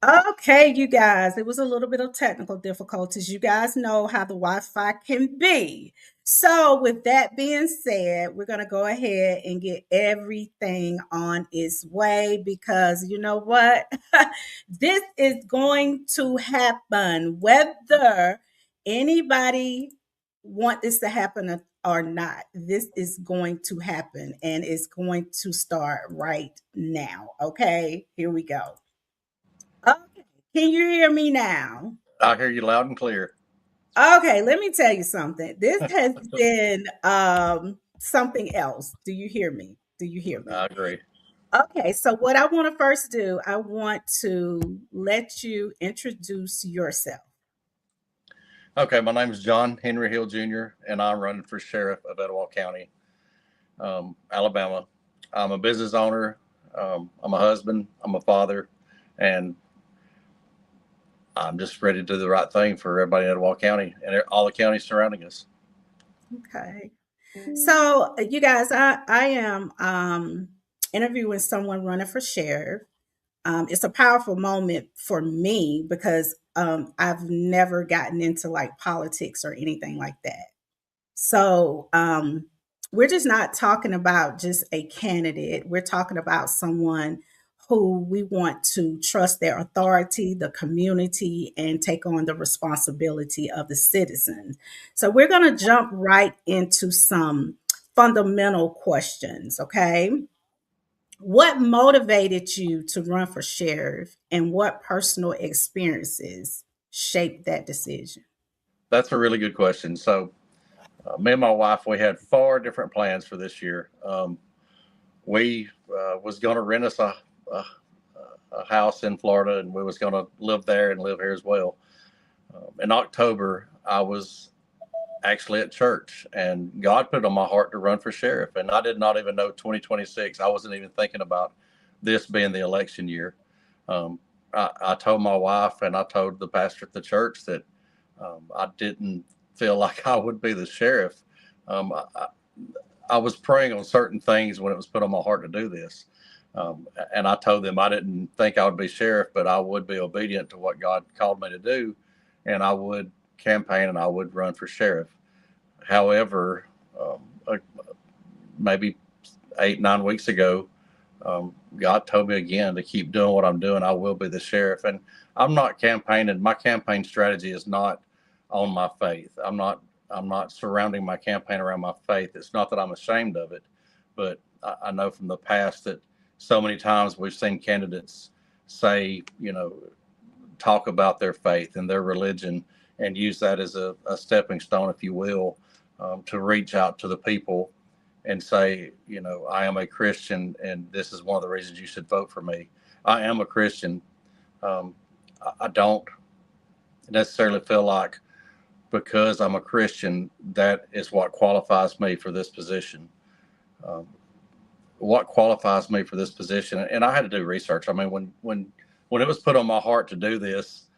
Okay, you guys, it was a little bit of technical difficulties. You guys know how the Wi-Fi can be. So, with that being said, we're going to go ahead and get everything on its way because you know what? This is going to happen whether anybody want this to happen or not. This is going to happen and it's going to start right now. Okay, here we go. Okay. Can you hear me now? I hear you loud and clear. Okay, let me tell you something. This has been something else. Do you hear me? Do you hear me? I agree. Okay, so what I want to first do, I want to let you introduce yourself. Okay, my name is John Henry Hill Jr., and I'm running for sheriff of Etowah County, Alabama. I'm a business owner. I'm a husband. I'm a father, and I'm just ready to do the right thing for everybody in Etowah County and all the counties surrounding us. Okay. So you guys, I am interviewing someone running for sheriff. It's a powerful moment for me because I've never gotten into like politics or anything like that. So we're just not talking about just a candidate. We're talking about someone who we want to trust their authority, the community, and take on the responsibility of the citizens. So we're going to jump right into some fundamental questions, okay? What motivated you to run for sheriff and what personal experiences shaped that decision? That's a really good question. So, me and my wife, we had four different plans for this year. We was going to rent us a, a house in Florida, and we was going to live there and live here as well. In October, I was actually at church, and God put it on my heart to run for sheriff. And I did not even know 2026. I wasn't even thinking about this being the election year. I told my wife and I told the pastor at the church that I didn't feel like I would be the sheriff. Um, I, I was praying on certain things when it was put on my heart to do this. And I told them I didn't think I would be sheriff, but I would be obedient to what God called me to do. And I would campaign and I would run for sheriff. However, maybe 8, 9 weeks ago, God told me again to keep doing what I'm doing. I will be the sheriff. And I'm not campaigning. My campaign strategy is not on my faith. I'm not surrounding my campaign around my faith. It's not that I'm ashamed of it, but I know from the past that so many times we've seen candidates say, talk about their faith and their religion and use that as a stepping stone, if you will, to reach out to the people and say, I am a Christian and this is one of the reasons you should vote for me. I am a Christian. I don't necessarily feel like because I'm a Christian, that is what qualifies me for this position. Um, what qualifies me for this position? And I had to do research. I mean, when it was put on my heart to do this,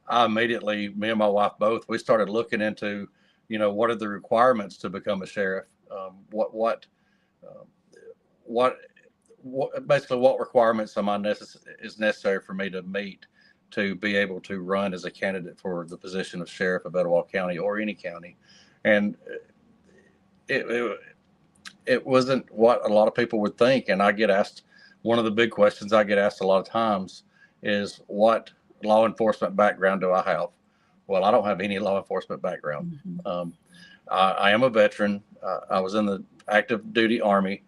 I immediately, me and my wife both, we started looking into, what are the requirements to become a sheriff? Um, what, basically, what requirements is necessary for me to meet to be able to run as a candidate for the position of sheriff of Etowah County or any county? And it, it, it wasn't what a lot of people would think. And I get asked, one of the big questions I get asked a lot of times is, what law enforcement background do I have? Well, I don't have any law enforcement background. Mhm. I am a veteran. I was in the active duty Army.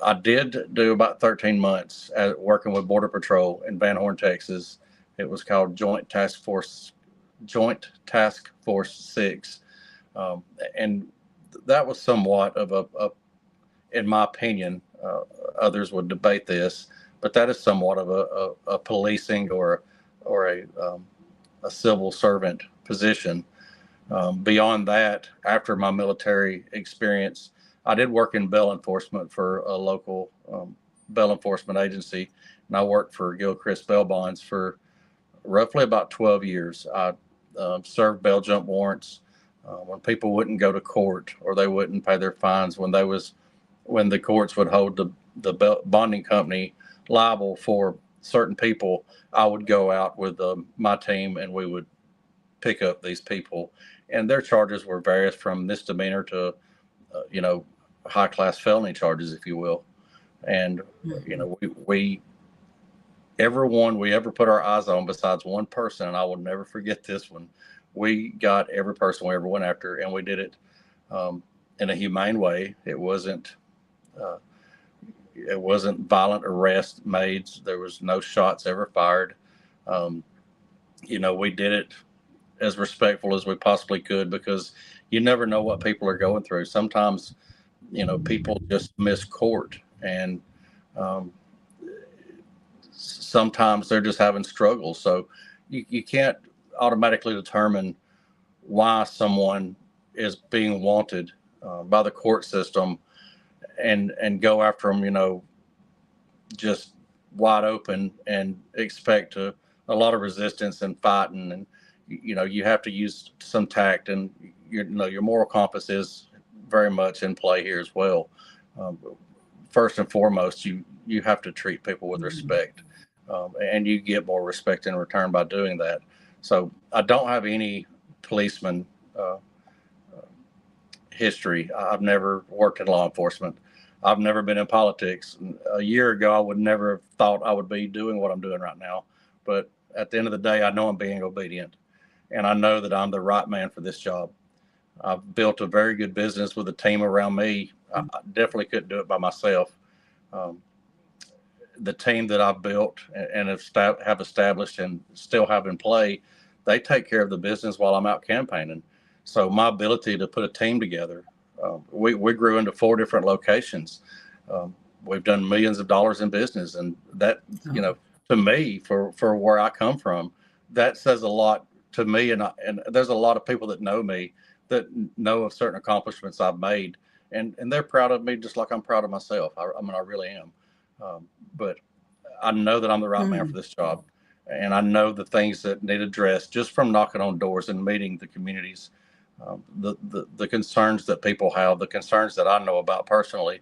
I did do about 13 months working with Border Patrol in Van Horn, Texas. It was called Joint Task Force 6. And that was somewhat of in my opinion, others would debate this, but that is somewhat of a policing or a civil servant position. Beyond that, after my military experience, I did work in bail enforcement for a local bail enforcement agency, and I worked for Gilchrist Bail Bonds for roughly about 12 years. I served bail jump warrants when people wouldn't go to court or they wouldn't pay their fines, when the courts would hold the bonding company liable for certain people, I would go out with my team and we would pick up these people, and their charges were various from misdemeanor to, you know, high class felony charges, if you will. And, you Mhm. know, we everyone we ever put our eyes on besides one person, and I will never forget this one. We got every person we ever went after, and we did it um, in a humane way. Uh, it wasn't violent arrest made. There was no shots ever fired. Um, you know, we did it as respectful as we possibly could because you never know what people are going through. Sometimes, you know, people just miss court, and um, sometimes they're just having struggles. So you can't automatically determine why someone is being wanted by the court system and go after them, you know, just wide open and expect a lot of resistance and fighting. And, you know, you have to use some tact, and you know, your moral compass is very much in play here as well. Um, First and foremost, you have to treat people with Mhm. respect, and you get more respect in return by doing that. So I don't have any policeman uh, history. I've never worked in law enforcement. I've never been in politics. A year ago, I would never have thought I would be doing what I'm doing right now. But at the end of the day, I know I'm being obedient, and I know that I'm the right man for this job. I've built a very good business with a team around me. I definitely couldn't do it by myself. Um, the team that I've built and have established and still have in play, they take care of the business while I'm out campaigning. So my ability to put a team together, we grew into 4 different locations. Um, we've done millions of dollars in business, and that, you Oh. know, to me, for where I come from, that says a lot to me. And there's a lot of people that know me that know of certain accomplishments I've made, and they're proud of me just like I'm proud of myself. I mean, I really am. Um, but I know that I'm the right man for Mhm. this job, and I know the things that need addressed just from knocking on doors and meeting the communities, the concerns that people have, the concerns that I know about personally.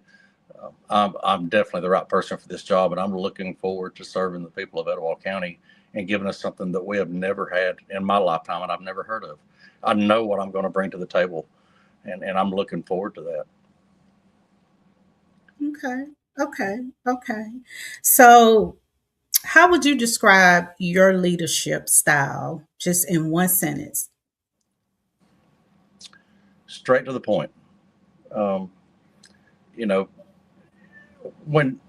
I'm definitely the right person for this job, and I'm looking forward to serving the people of Etowah County and giving us something that we have never had in my lifetime and I've never heard of. I know what I'm going to bring to the table, and I'm looking forward to that. Okay. Okay. Okay. So, how would you describe your leadership style just in one sentence? Straight to the point. Um, you know, when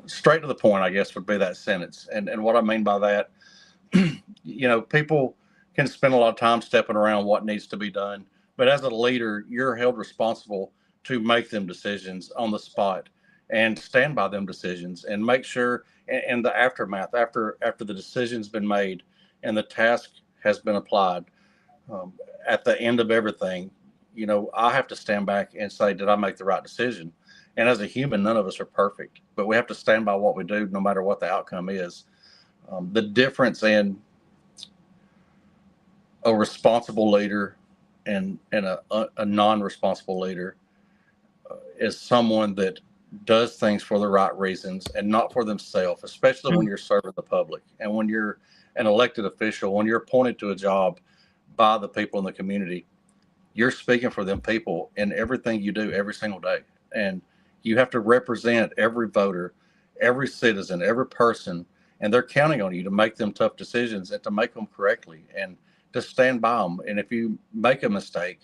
straight to the point, I guess would be that sentence. And what I mean by that, you know, people can spend a lot of time stepping around what needs to be done, but as a leader, you're held responsible to make them decisions on the spot and stand by them decisions and make sure in the aftermath, after the decision's been made and the task has been applied, um, at the end of everything, you know, I have to stand back and say, did I make the right decision? And as a human, none of us are perfect, but we have to stand by what we do, no matter what the outcome is. The difference in a responsible leader and a non-responsible leader is someone that does things for the right reasons and not for themselves, especially when Mm. you're serving the public and when you're an elected official, when you're appointed to a job by the people in the community. You're speaking for them people in everything you do every single day. And you have to represent every voter, every citizen, every person, and they're counting on you to make them tough decisions and to make them correctly and to stand by them. And if you make a mistake,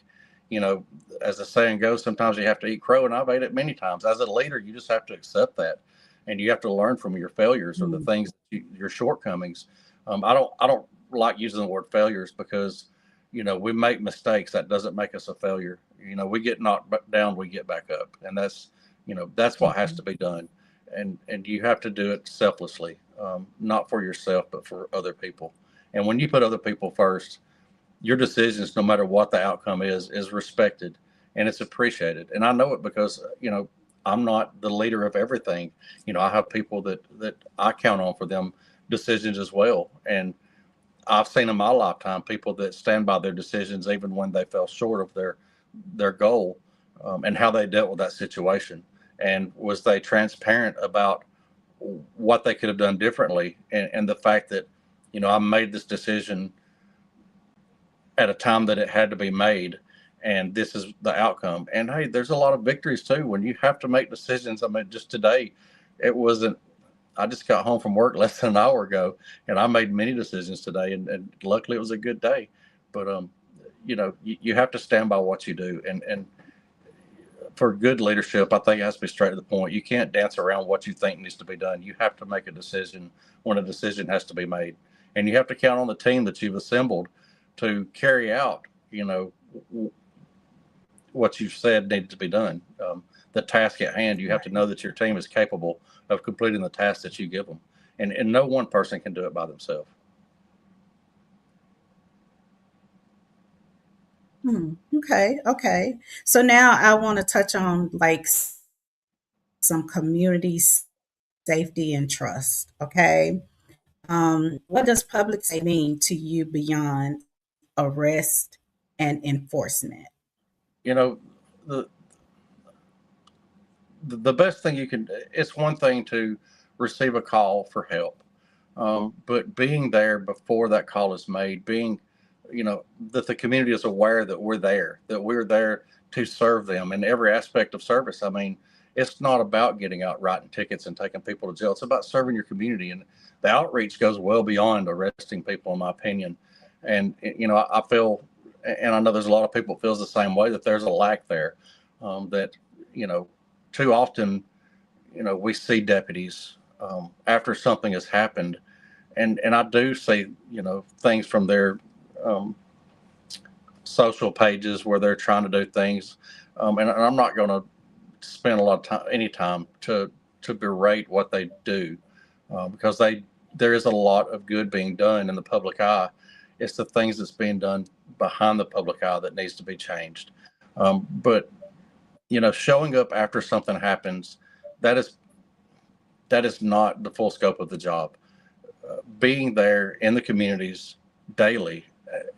you know, as the saying goes, sometimes you have to eat crow, and I've ate it many times. As a leader, you just have to accept that, and you have to learn from your failures or the Mm. things, your shortcomings. I don't like using the word failures because, you know, we make mistakes. That doesn't make us a failure. You know, we get knocked down, we get back up, and that's, you know, that's what has Mhm. to be done. And you have to do it selflessly, not for yourself but for other people. And when you put other people first, your decisions, no matter what the outcome is respected and it's appreciated. And I know it because, you know, I'm not the leader of everything. You know, I have people that I count on for them decisions as well. And I've seen in my lifetime people that stand by their decisions even when they fell short of their goal, and how they dealt with that situation. And was they transparent about what they could have done differently, and the fact that, I made this decision at a time that it had to be made, and this is the outcome. And hey, there's a lot of victories too when you have to make decisions. I mean, just today, it wasn't. I just got home from work less than an hour ago, and I made many decisions today, and luckily it was a good day. But you have to stand by what you do, and for good leadership, I think it has to be straight to the point. You can't dance around what you think needs to be done. You have to make a decision when a decision has to be made, and you have to count on the team that you've assembled to carry out, what you've said needed to be done. The task at hand, you have to Right. know that your team is capable of completing the task that you give them, and no one person can do it by themselves. Okay. Okay. So now I want to touch on like some community safety and trust. Okay. What does public safety mean to you beyond arrest and enforcement? You know, the the best thing you can, it's one thing to receive a call for help, but being there before that call is made, being, that the community is aware that we're there to serve them in every aspect of service. I mean, it's not about getting out writing tickets and taking people to jail. It's about serving your community, and the outreach goes well beyond arresting people, in my opinion. And I feel, and I know there's a lot of people that feels the same way, that there's a lack there, that you know too often, we see deputies, after something has happened, and I do see, things from their, um, social pages where they're trying to do things, and I'm not going to spend a lot of time, any time, to berate what they do, because there is a lot of good being done in the public eye. It's the things that's being done behind the public eye that needs to be changed. But showing up after something happens, that is that is not the full scope of the job. Being there in the communities daily,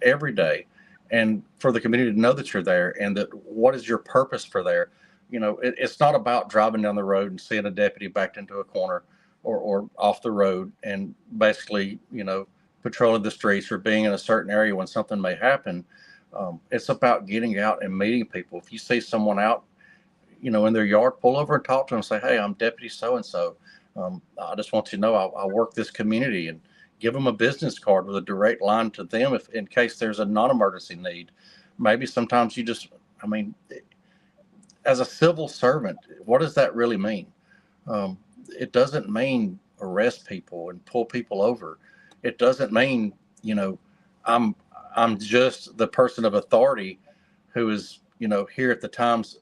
every day, and for the community to know that you're there and that what is your purpose for there. It's not about driving down the road and seeing a deputy backed into a corner, or off the road and basically, patrolling the streets or being in a certain area when something may happen. It's about getting out and meeting people. If you see someone out, in their yard, pull over and talk to them and say, hey, I'm Deputy so and so. I just want you to know I work this community, and give them a business card with a direct line to them if in case there's a non-emergency need. Maybe sometimes you just, I mean, as a civil servant, what does that really mean? It doesn't mean arrest people and pull people over. It doesn't mean, you know, I'm I'm just the person of authority who is, here at the times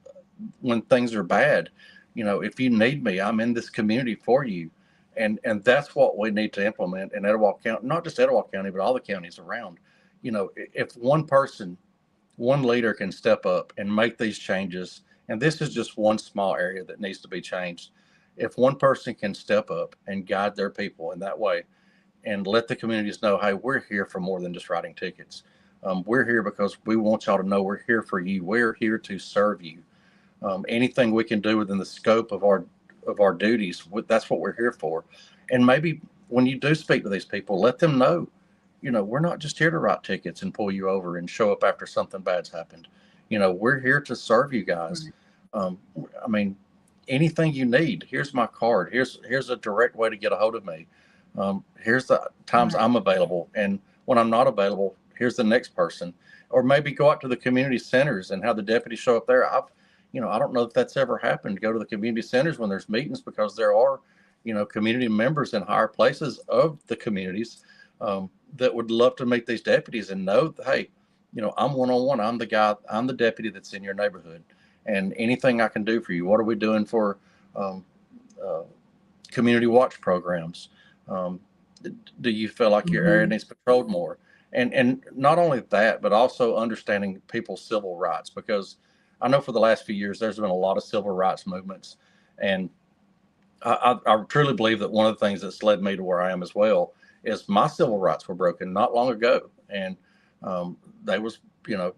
when things are bad. If you need me, I'm in this community for you. And that's what we need to implement in Etowah County, not just Etowah County, but all the counties around. If one person, one leader can step up and make these changes, and this is just one small area that needs to be changed. If one person can step up and guide their people in that way and let the communities know, hey, we're here for more than just writing tickets. We're here because we want y'all to know we're here for you. We're here to serve you. Anything we can do within the scope of our duties, that's what we're here for. And maybe when you do speak to these people, let them know, we're not just here to write tickets and pull you over and show up after something bad's happened. We're here to serve you guys. Right. Um, I mean, anything you need, here's my card. Here's a direct way to get a hold of me. Here's the times Right. I'm available, and when I'm not available, here's the next person. Or maybe go out to the community centers and have the deputies show up there. I don't know if that's ever happened. Go to the community centers when there's meetings, because there are, community members in higher places of the communities, that would love to meet these deputies and know, that, hey, I'm one on one. I'm the guy. I'm the deputy that's in your neighborhood, and anything I can do for you. What are we doing for, um, uh, community watch programs? Um, do you feel like your area Mhm. needs patrolled more? And not only that, but also understanding people's civil rights, because I know for the last few years there's been a lot of civil rights movements, and I truly believe that one of the things that's led me to where I am as well is my civil rights were broken not long ago, and they was, you know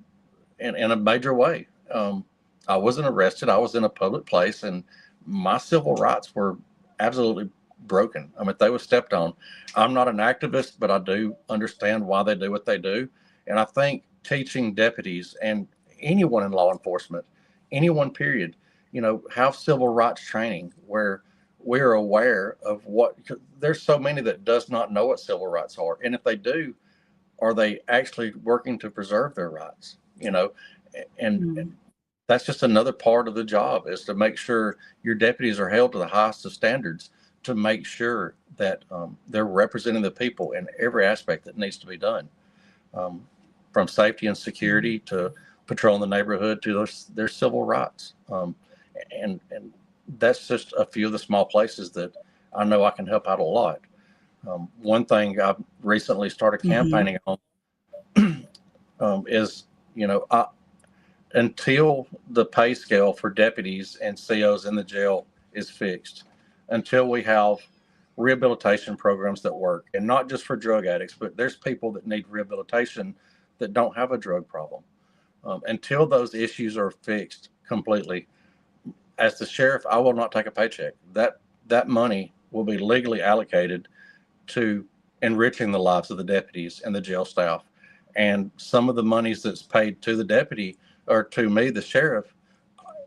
in a major way. I wasn't arrested. I was in a public place, and my civil rights were absolutely broken. I mean, they were stepped on. I'm not an activist, but I do understand why they do what they do. And I think teaching deputies and anyone in law enforcement, anyone period, have civil rights training where we're aware of what, there's so many that does not know what civil rights are. And if they do, are they actually working to preserve their rights? And Mm, that's just another part of the job, is to make sure your deputies are held to the highest of standards, to make sure that they're representing the people in every aspect that needs to be done, um, from safety and mm, security to patrolling the neighborhood to their civil rights. And that's just a few of the small places that I know I can help out a lot. One thing I've recently started mhm, campaigning on is, I, until the pay scale for deputies and COs in the jail is fixed, until we have rehabilitation programs that work, and not just for drug addicts, but there's people that need rehabilitation that don't have a drug problem. Until those issues are fixed completely, as the sheriff, I will not take a paycheck. That money will be legally allocated to enriching the lives of the deputies and the jail staff. And some of the monies that's paid to the deputy, or to me, the sheriff,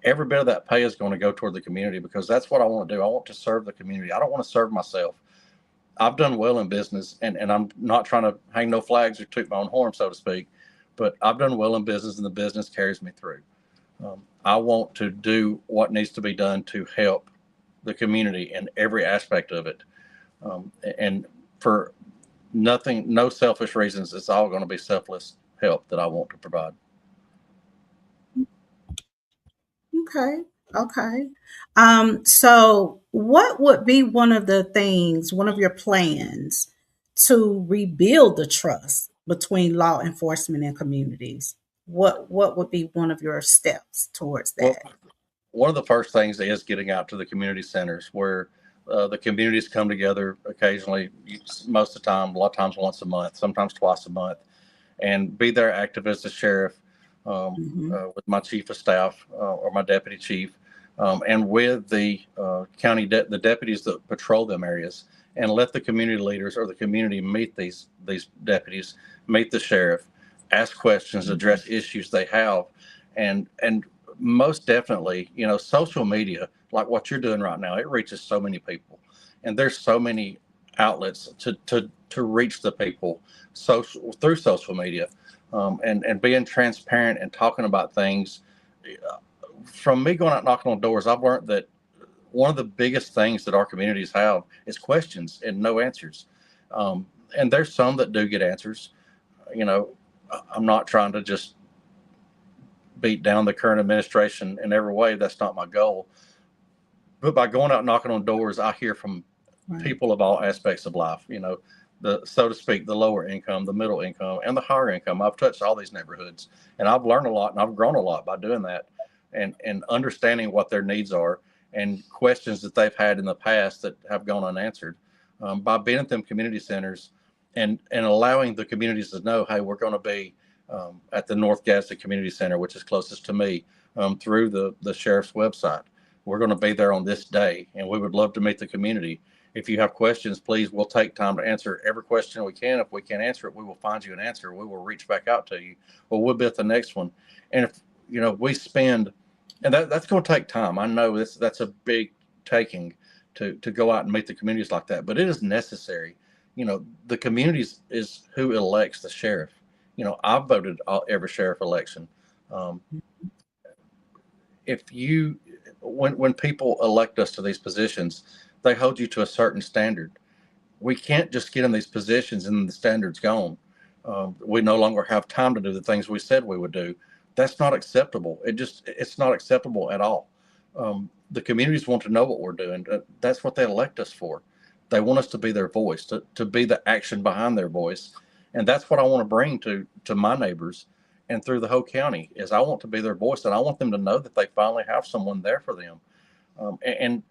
every bit of that pay is going to go toward the community, because that's what I want to do. I want to serve the community. I don't want to serve myself. I've done well in business, and I'm not trying to hang no flags or toot my own horn, so to speak, but I've done well in business, and the business carries me through. I want to do what needs to be done to help the community in every aspect of it. And for nothing, no selfish reasons, it's all going to be selfless help that I want to provide. okay, okay. So what would be one of the things, one of your plans to rebuild the trust between law enforcement and communities? What would be one of your steps towards Well, that? one of the first things is getting out to the community centers where the communities come together occasionally, most of the time, a lot of times once a month, sometimes twice a month, and be there active as the sheriff, Mhm, with my chief of staff, or my deputy chief, and with the the deputies that patrol them areas, and let the community leaders or the community meet these deputies, meet the sheriff, ask questions, mhm, address issues they have, and most definitely, social media, like what you're doing right now, it reaches so many people, and there's so many outlets to reach the people social through social media, and being transparent and talking about things. From me going out knocking on doors, I've learned that one of the biggest things that our communities have is questions and no answers. Um, and there's some that do get answers. You know, I'm not trying to just beat down the current administration in every way. That's not my goal. But by going out knocking on doors, I hear from right. people of all aspects of life. The, so to speak, the lower income, the middle income, and the higher income. I've touched all these neighborhoods, and I've learned a lot, and I've grown a lot by doing that, and understanding what their needs are, and questions that they've had in the past that have gone unanswered. By being at them community centers, and allowing the communities to know, hey, we're going to be at the North Gadsden Community Center, which is closest to me, through the sheriff's website. We're going to be there on this day, and we would love to meet the community. If you have questions, please, we'll take time to answer every question we can. If we can't answer it, we will find you an answer. We will reach back out to you, or we'll be at the next one. And if we spend, and that's going to take time. I know that's a big taking to go out and meet the communities like that, but it is necessary. The communities is who elects the sheriff. I've voted every sheriff election. Um, if you when people elect us to these positions, they hold you to a certain standard. We can't just get in these positions and the standard's gone. We no longer have time to do the things we said we would do. That's not acceptable. It's not acceptable at all. The communities want to know what we're doing. That's what they elect us for. They want us to be their voice, to be the action behind their voice, and that's what I want to bring to my neighbors and through the whole county. Is I want to be their voice, and I want them to know that they finally have someone there for them, and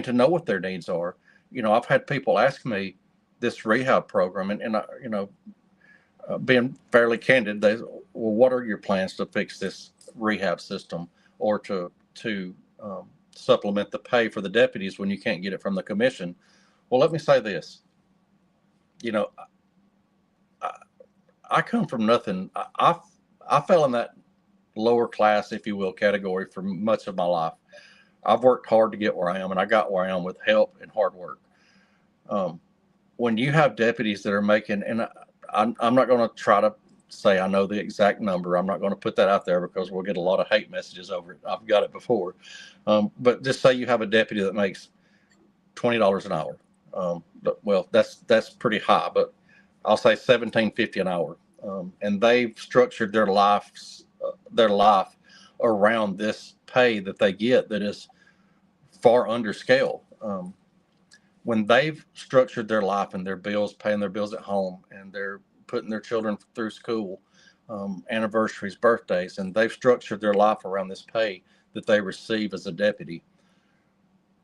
to know what their needs are. I've had people ask me this rehab program, and being fairly candid, well, what are your plans to fix this rehab system, or to supplement the pay for the deputies when you can't get it from the commission? Well, let me say this. You know, I, I come from nothing. I fell in that lower class, if you will, category for much of my life. I've worked hard to get where I am, and I got where I am with help and hard work. Um, when you have deputies that are making, and I'm not going to try to say I know the exact number. I'm not going to put that out there because we'll get a lot of hate messages over it. I've got it before. But just say you have a deputy that makes $20 an hour. Well, that's pretty high, but I'll say 17.50 an hour. And they've structured their life around this pay that they get that is far under scale. When they've structured their life and their bills, paying their bills at home, and they're putting their children through school, anniversaries, birthdays, and they've structured their life around this pay that they receive as a deputy.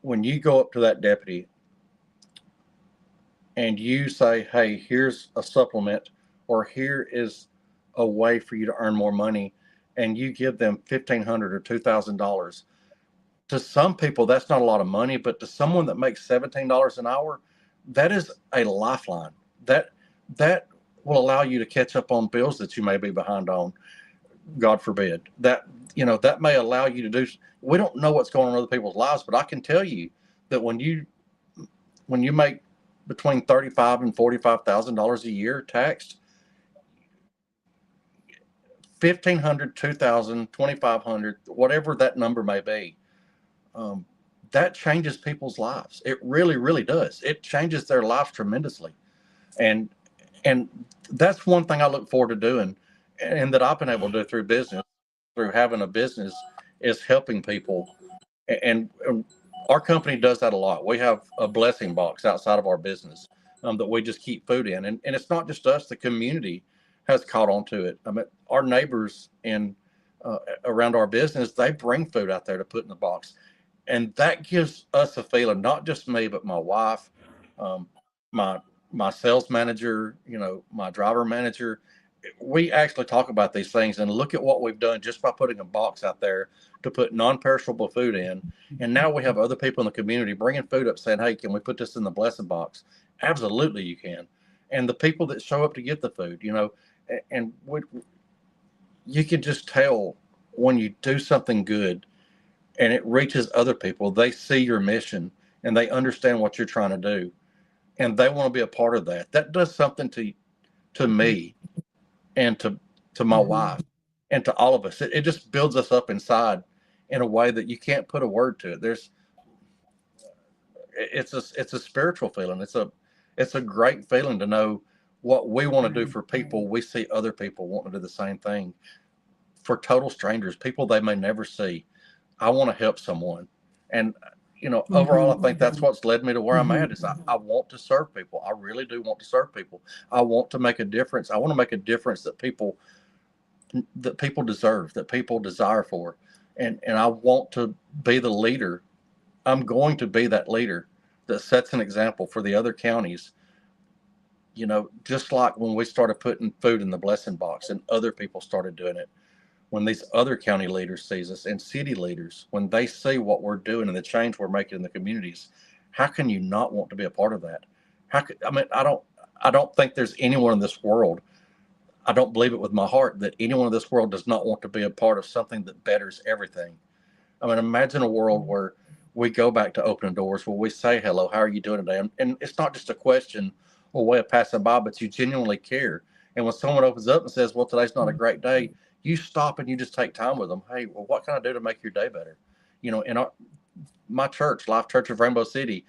When you go up to that deputy and you say, hey, here's a supplement, or here is a way for you to earn more money, and you give them $1,500 or $2,000, to some people that's not a lot of money, but to someone that makes $17 an hour, that is a lifeline. That will allow you to catch up on bills that you may be behind on. God forbid that, that may allow you to do. We don't know what's going on in other people's lives, but I can tell you that when you make between $35,000 and $45,000 a year taxed, 1,500, 2,000, 2,500, whatever that number may be, um, that changes people's lives. It really, really does. It changes their lives tremendously. And and that's one thing I look forward to doing, and that I've been able to do through business, through having a business, is helping people. And our company does that a lot. We have a blessing box outside of our business, that we just keep food in. And it's not just us, the community has caught on to it. I mean, our neighbors in around our business, they bring food out there to put in the box, and that gives us a feeling. Not just me, but my wife, um, my my sales manager, my driver manager. We actually talk about these things and look at what we've done just by putting a box out there to put non-perishable food in. And now we have other people in the community bringing food up, saying, hey, can we put this in the blessing box? Absolutely, you can. And the people that show up to get the food, and you can just tell when you do something good and it reaches other people. They see your mission and they understand what you're trying to do, and they want to be a part of that. That does something to me, and to my Mhm. wife, and to all of us. It just builds us up inside in a way that you can't put a word to it. It's a spiritual feeling. It's a great feeling to know what we want to do Right. for people. We see other people wanting to do the same thing for total strangers, people they may never see. I want to help someone. And, overall, I Mhm. think that's what's led me to where I'm at, Mhm. is I want to serve people. I really do want to serve people. I want to make a difference. I want to make a difference that people deserve, that people desire for. And I want to be the leader. I'm going to be that leader that sets an example for the other counties. Just like when we started putting food in the blessing box and other people started doing it, when these other county leaders sees us, and city leaders, when they see what we're doing and the change we're making in the communities, how can you not want to be a part of that? I don't think there's anyone in this world, I don't believe it with my heart, that anyone in this world does not want to be a part of something that betters everything. I mean, imagine a world where we go back to opening doors, where we say hello, how are you doing today? And it's not just a question or way of passing by, but you genuinely care. And when someone opens up and says, well, today's not a great day, you stop and you just take time with them. Hey, well, what can I do to make your day better? In my church, Life Church of Rainbow City,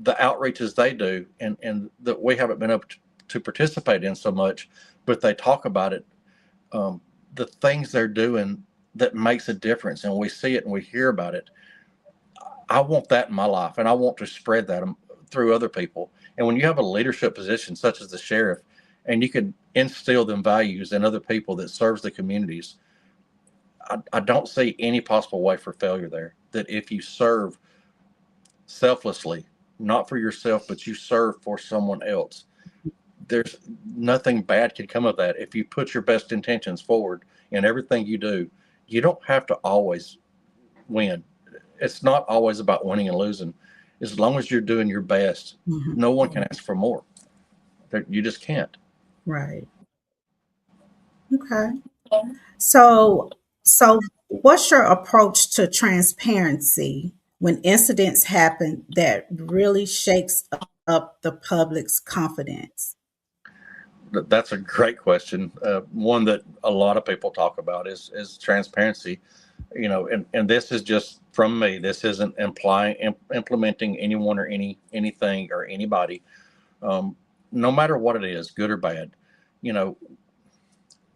the outreaches they do, and that we haven't been able to participate in so much, but they talk about it, um, the things they're doing that makes a difference, and we see it and we hear about it. I want that in my life, and I want to spread that through other people. And when you have a leadership position such as the sheriff, and you can instill them values in other people that serves the communities, I don't see any possible way for failure there. That if you serve selflessly, not for yourself, but you serve for someone else, there's nothing bad can come of that. If you put your best intentions forward in everything you do, you don't have to always win. It's not always about winning and losing. As long as you're doing your best, Mhm. no one can ask for more. You just can't. Right. Okay. So, so what's your approach to transparency when incidents happen that really shakes up the public's confidence? That's a great question. One that a lot of people talk about is transparency. And this is just from me. This isn't implementing anyone or anything or anybody. Um, no matter what it is, good or bad. You know,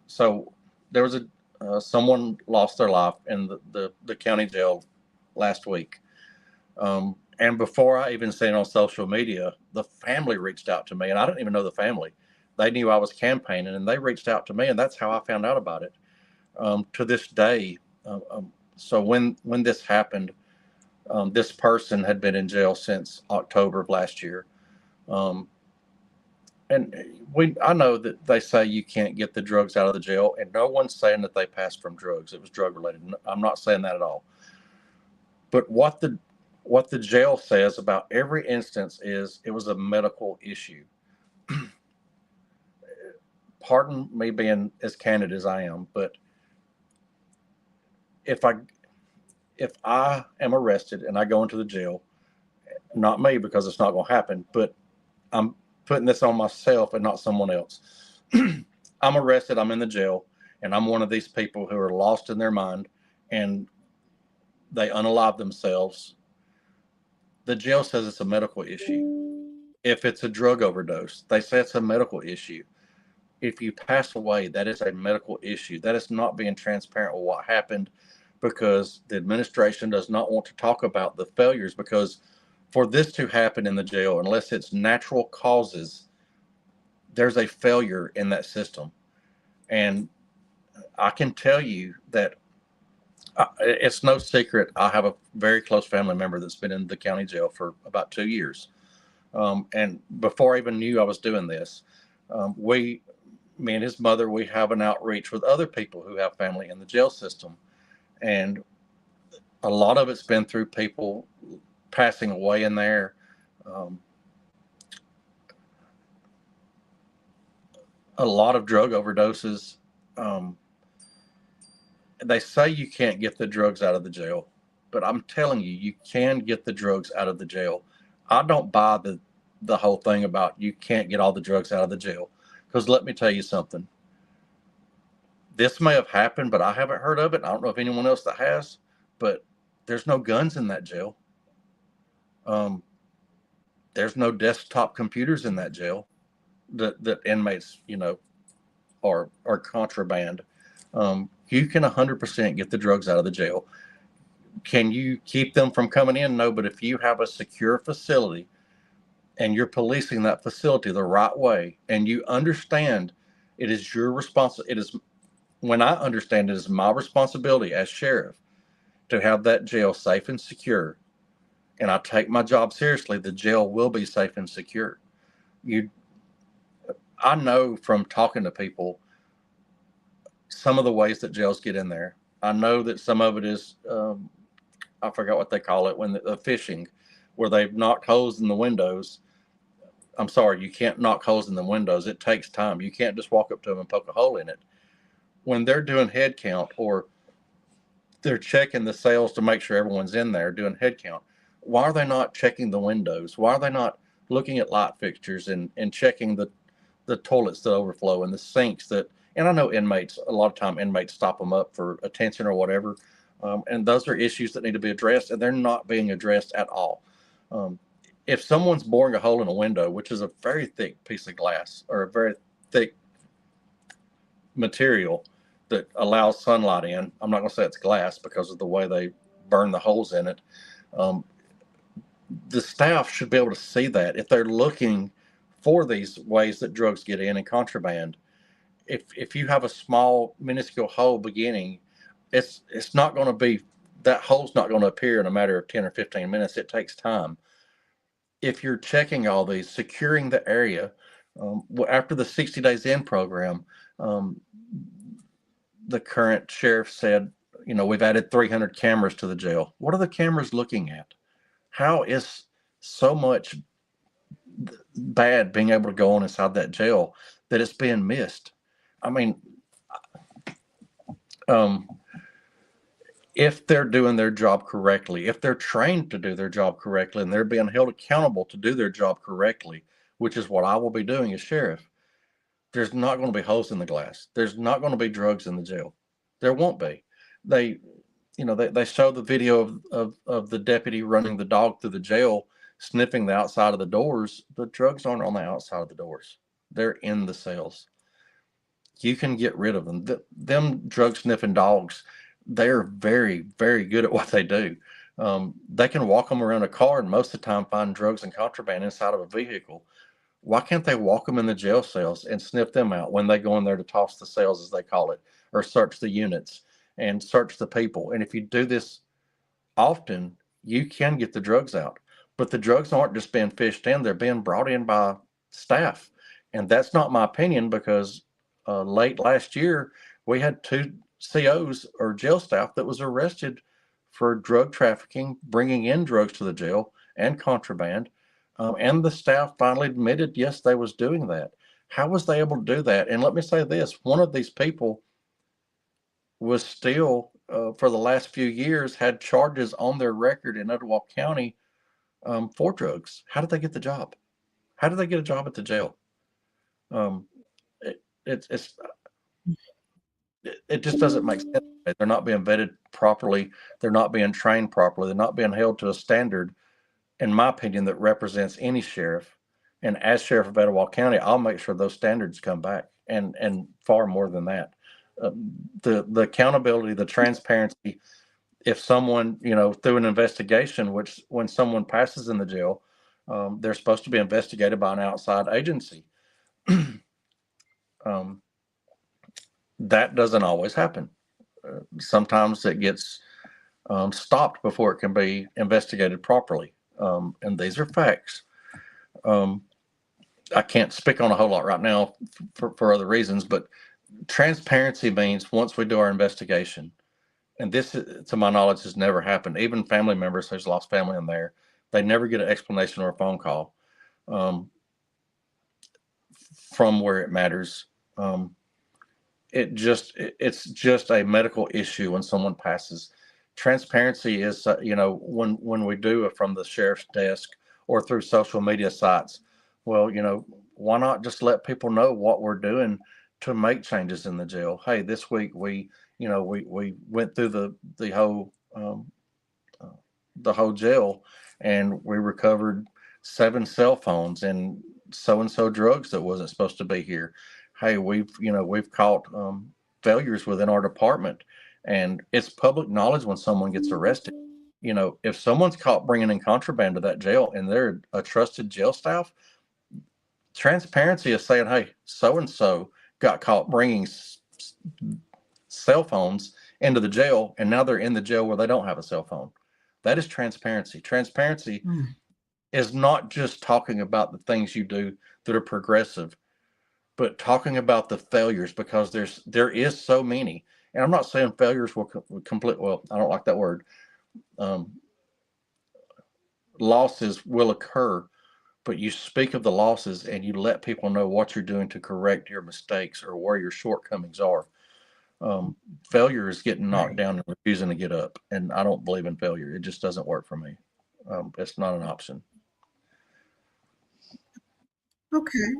so there was a someone lost their life in the county jail last week. And before I even seen it on social media, the family reached out to me, and I didn't even know the family. They knew I was campaigning, and they reached out to me, and that's how I found out about it. To this day, so when this happened, this person had been in jail since October of last year. Um, and I know that they say you can't get the drugs out of the jail, and no one's saying that they passed from drugs. It was drug related. I'm not saying that at all. But what the jail says about every instance is it was a medical issue. Pardon me being as candid as I am, but if I if I am arrested and I go into the jail, not me because it's not going to happen, but I'm putting this on myself and not someone else. I'm arrested, I'm in the jail, and I'm one of these people who are lost in their mind and they unalive themselves. The jail says it's a medical issue. If it's a drug overdose, they say it's a medical issue. If you pass away, that is a medical issue. That is not being transparent with what happened because the administration does not want to talk about the failures. Because for this to happen in the jail, unless it's natural causes, there's a failure in that system. And I can tell you that it's no secret. I have a very close family member that's been in the county jail for about 2 years. And before I even knew I was doing this, me and his mother, we have an outreach with other people who have family in the jail system. And a lot of it's been through people passing away in there. Um, a lot of drug overdoses. Um, they say you can't get the drugs out of the jail, but I'm telling you, you can get the drugs out of the jail. I don't buy the whole thing about you can't get all the drugs out of the jail. Because let me tell you something. This may have happened, but I haven't heard of it. I don't know if anyone else that has, but there's no guns in that jail. Um, there's no desktop computers in that jail that inmates, are contraband. You can 100% get the drugs out of the jail. Can you keep them from coming in? No, but if you have a secure facility and you're policing that facility the right way and you understand it is your responsibility, when I understand it is my responsibility as sheriff to have that jail safe and secure, and I take my job seriously, the jail will be safe and secure. You, I know from talking to people some of the ways that jails get in there. I know that some of it is, I forgot what they call it when the fishing, where they've knocked holes in the windows. I'm sorry, you can't knock holes in the windows. It takes time. You can't just walk up to them and poke a hole in it. When they're doing head count or they're checking the cells to make sure everyone's in there doing head count, why are they not checking the windows? Why are they not looking at light fixtures and checking the toilets that overflow and the sinks that, and I know inmates, a lot of time inmates stop them up for attention or whatever. And those are issues that need to be addressed, and they're not being addressed at all. Um, if someone's boring a hole in a window, which is a very thick piece of glass or a very thick material that allows sunlight in, I'm not going to say it's glass because of the way they burn the holes in it. Um, the staff should be able to see that if they're looking for these ways that drugs get in and contraband. If you have a small minuscule hole beginning, it's not going to be, that hole's not going to appear in a matter of 10 or 15 minutes. It takes time. If you're checking all these, securing the area, after the 60 days in program, um, the current sheriff said, we've added 300 cameras to the jail. What are the cameras looking at? How is so much bad being able to go on inside that jail that it's being missed. I mean, um, if they're doing their job correctly, if they're trained to do their job correctly, and they're being held accountable to do their job correctly, which is what I will be doing as sheriff, there's not going to be holes in the glass. There's not going to be drugs in the jail. There won't be. They, they show the video of the deputy running the dog through the jail, sniffing the outside of the doors. The drugs aren't on the outside of the doors. They're in the cells. You can get rid of them. Them drug sniffing dogs, they're very, very good at what they do. They can walk them around a car and most of the time find drugs and contraband inside of a vehicle. Why can't they walk them in the jail cells and sniff them out when they go in there to toss the cells, as they call it, or search the units and search the people? And if you do this often, you can get the drugs out. But the drugs aren't just being fished in, they're being brought in by staff. And that's not my opinion, because late last year, we had two COs or jail staff that was arrested for drug trafficking, bringing in drugs to the jail and contraband. And the staff finally admitted, yes, they was doing that. How was they able to do that? And let me say this, one of these people was still, for the last few years, had charges on their record in Etowah County for drugs. How did they get the job? How did they get a job at the jail? Um, it, it, it's it just doesn't make sense. They're not being vetted properly. They're not being trained properly. They're not being held to a standard, in my opinion, that represents any sheriff. And as sheriff of Etowah County, I'll make sure those standards come back, and far more than that. Uh, the accountability, the transparency. If someone, through an investigation, which when someone passes in the jail, they're supposed to be investigated by an outside agency. um, that doesn't always happen. Sometimes it gets stopped before it can be investigated properly. And these are facts. Um, I can't speak on a whole lot right now for other reasons, but transparency means once we do our investigation, and this, to my knowledge, has never happened. Even family members who's lost family in there, they never get an explanation or a phone call um, from where it matters. Um, it's just a medical issue when someone passes. Transparency is, when we do it from the sheriff's desk or through social media sites. Well, why not just let people know what we're doing to make changes in the jail? Hey, this week we went through uh, the whole jail, and we recovered 7 cell phones and so and so drugs that wasn't supposed to be here. Hey, we've caught failures within our department, and it's public knowledge when someone gets arrested. If someone's caught bringing in contraband to that jail and they're a trusted jail staff, transparency is saying, hey, so and so got caught bringing cell phones into the jail, and now they're in the jail where they don't have a cell phone. That is transparency. Transparency Mm. is not just talking about the things you do that are progressive, but talking about the failures, because there is so many. And I'm not saying failures will complete. Well, I don't like that word. Um, Losses will occur, but you speak of the losses and you let people know what you're doing to correct your mistakes or where your shortcomings are. Um, Failure is getting knocked Right. down and refusing to get up, and I don't believe in failure. It just doesn't work for me. It's not an option. Okay.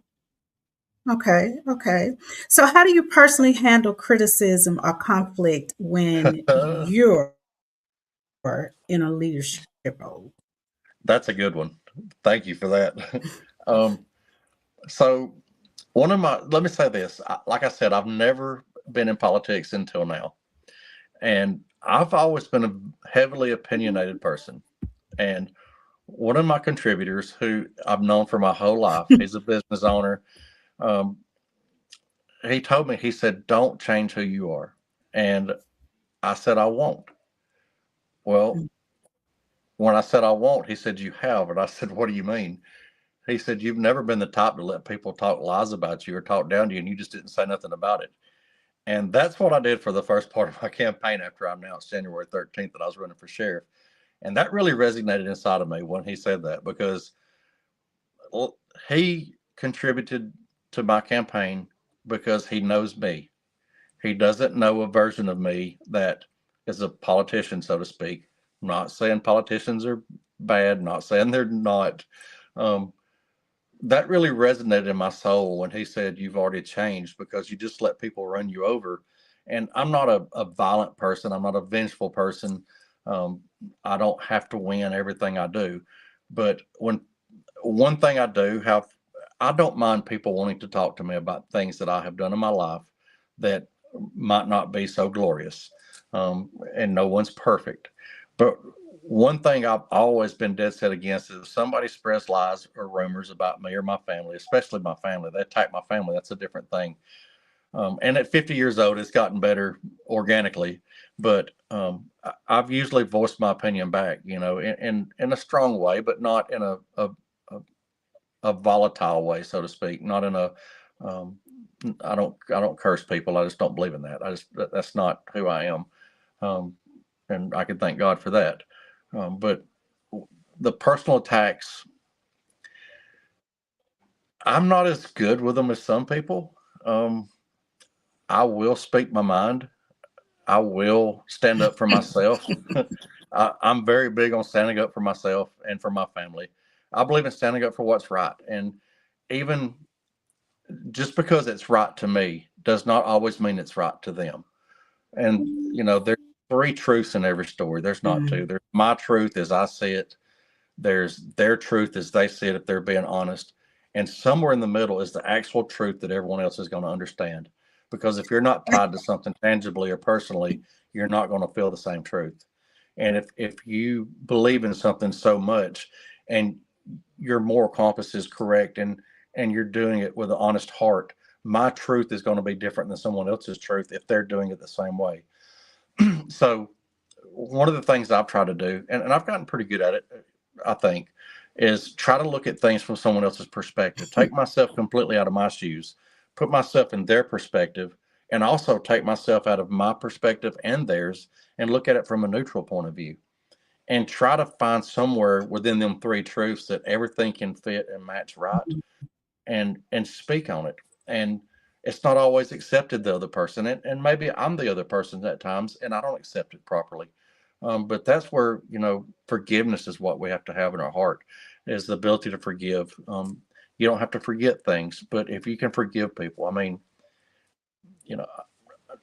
Okay. Okay. So, how do you personally handle criticism or conflict when you're in a leadership role? That's a good one. Thank you for that. um, so, let me say this. Like I said, I've never been in politics until now, and I've always been a heavily opinionated person. And one of my contributors, who I've known for my whole life, he's a business owner. Um, he told me, he said, "Don't change who you are," and I said, "I won't." Well, when I said I won't, he said, "You have," and I said, "What do you mean?" He said, "You've never been the type to let people talk lies about you or talk down to you, and you just didn't say nothing about it." And that's what I did for the first part of my campaign after I announced January 13th that I was running for sheriff. And that really resonated inside of me when he said that, because well, he contributed to my campaign because he knows me. He doesn't know a version of me that is a politician, so to speak. I'm not saying politicians are bad, not saying they're not. Um, that really resonated in my soul when he said, "You've already changed because you just let people run you over." And I'm not a violent person, I'm not a vengeful person. Um, I don't have to win everything I do. But when one thing I do have, I don't mind people wanting to talk to me about things that I have done in my life that might not be so glorious. And no one's perfect. But one thing I've always been dead set against is if somebody spreads lies or rumors about me or my family, especially my family. They attack my family. That's a different thing. And at 50 years old, it's gotten better organically. But I've usually voiced my opinion back, in a strong way, but not in a volatile way, so to speak. Not in a um, I don't curse people. I just don't believe in that. That's not who I am. Um, and I can thank God for that. But the personal attacks, I'm not as good with them as some people. Um, I will speak my mind. I will stand up for myself. I'm very big on standing up for myself and for my family. I believe in standing up for what's right. And even just because it's right to me does not always mean it's right to them. And, there's three truths in every story. There's not two. Mm. There's my truth as I see it. There's their truth as they see it, if they're being honest. And somewhere in the middle is the actual truth that everyone else is going to understand. Because if you're not tied to something tangibly or personally, you're not going to feel the same truth. And if you believe in something so much and your moral compass is correct, and you're doing it with an honest heart, my truth is going to be different than someone else's truth if they're doing it the same way. So one of the things I've tried to do, and I've gotten pretty good at it, I think, is try to look at things from someone else's perspective. Take myself completely out of my shoes, put myself in their perspective, and also take myself out of my perspective and theirs and look at it from a neutral point of view. And try to find somewhere within them three truths that everything can fit and match right, and speak on it. And it's not always accepted the other person, and maybe I'm the other person at times and I don't accept it properly. But that's where forgiveness is what we have to have in our heart, is the ability to forgive. You don't have to forget things, but if you can forgive people, I mean, you know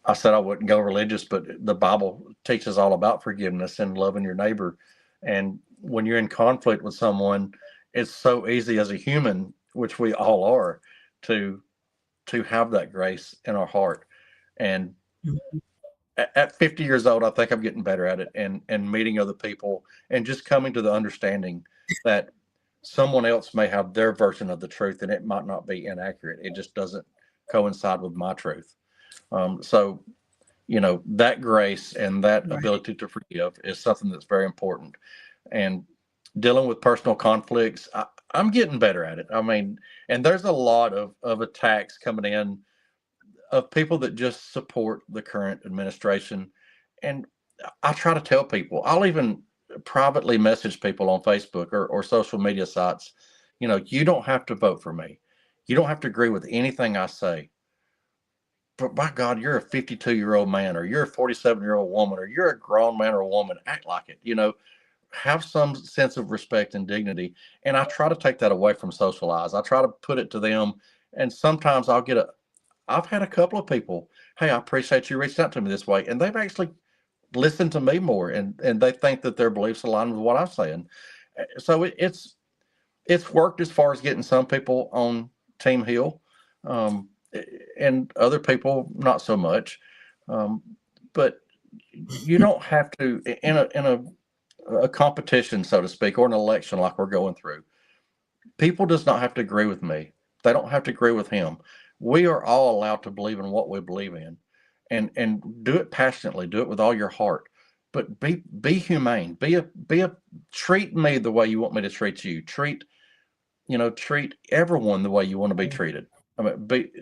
I said I wouldn't go religious, but the Bible teaches all about forgiveness and loving your neighbor. And when you're in conflict with someone, it's so easy as a human, which we all are, to have that grace in our heart. And at 50 years old, I think I'm getting better at it, and meeting other people and just coming to the understanding that someone else may have their version of the truth and it might not be inaccurate. It just doesn't coincide with my truth. So that grace and that Right. ability to forgive is something that's very important. And dealing with personal conflicts, I'm getting better at it. I mean, and there's a lot of attacks coming in of people that just support the current administration. And I try to tell people, I'll even privately message people on Facebook or social media sites, you don't have to vote for me. You don't have to agree with anything I say, but by God, you're a 52-year-old man, or you're a 47-year-old woman, or you're a grown man or a woman. Act like it. Have some sense of respect and dignity. And I try to take that away from social lies. I try to put it to them. And sometimes I've had a couple of people, hey, I appreciate you reaching out to me this way. And they've actually listened to me more, and they think that their beliefs align with what I'm saying. So it's worked as far as getting some people on Team Hill, um, and other people not so much. Um, but you don't have to, in a competition, so to speak, or an election like we're going through. People does not have to agree with me. They don't have to agree with him. We are all allowed to believe in what we believe in, and do it passionately. Do it with all your heart. But be humane. Be a treat me the way you want me to treat you. Treat everyone the way you want to be treated. I mean,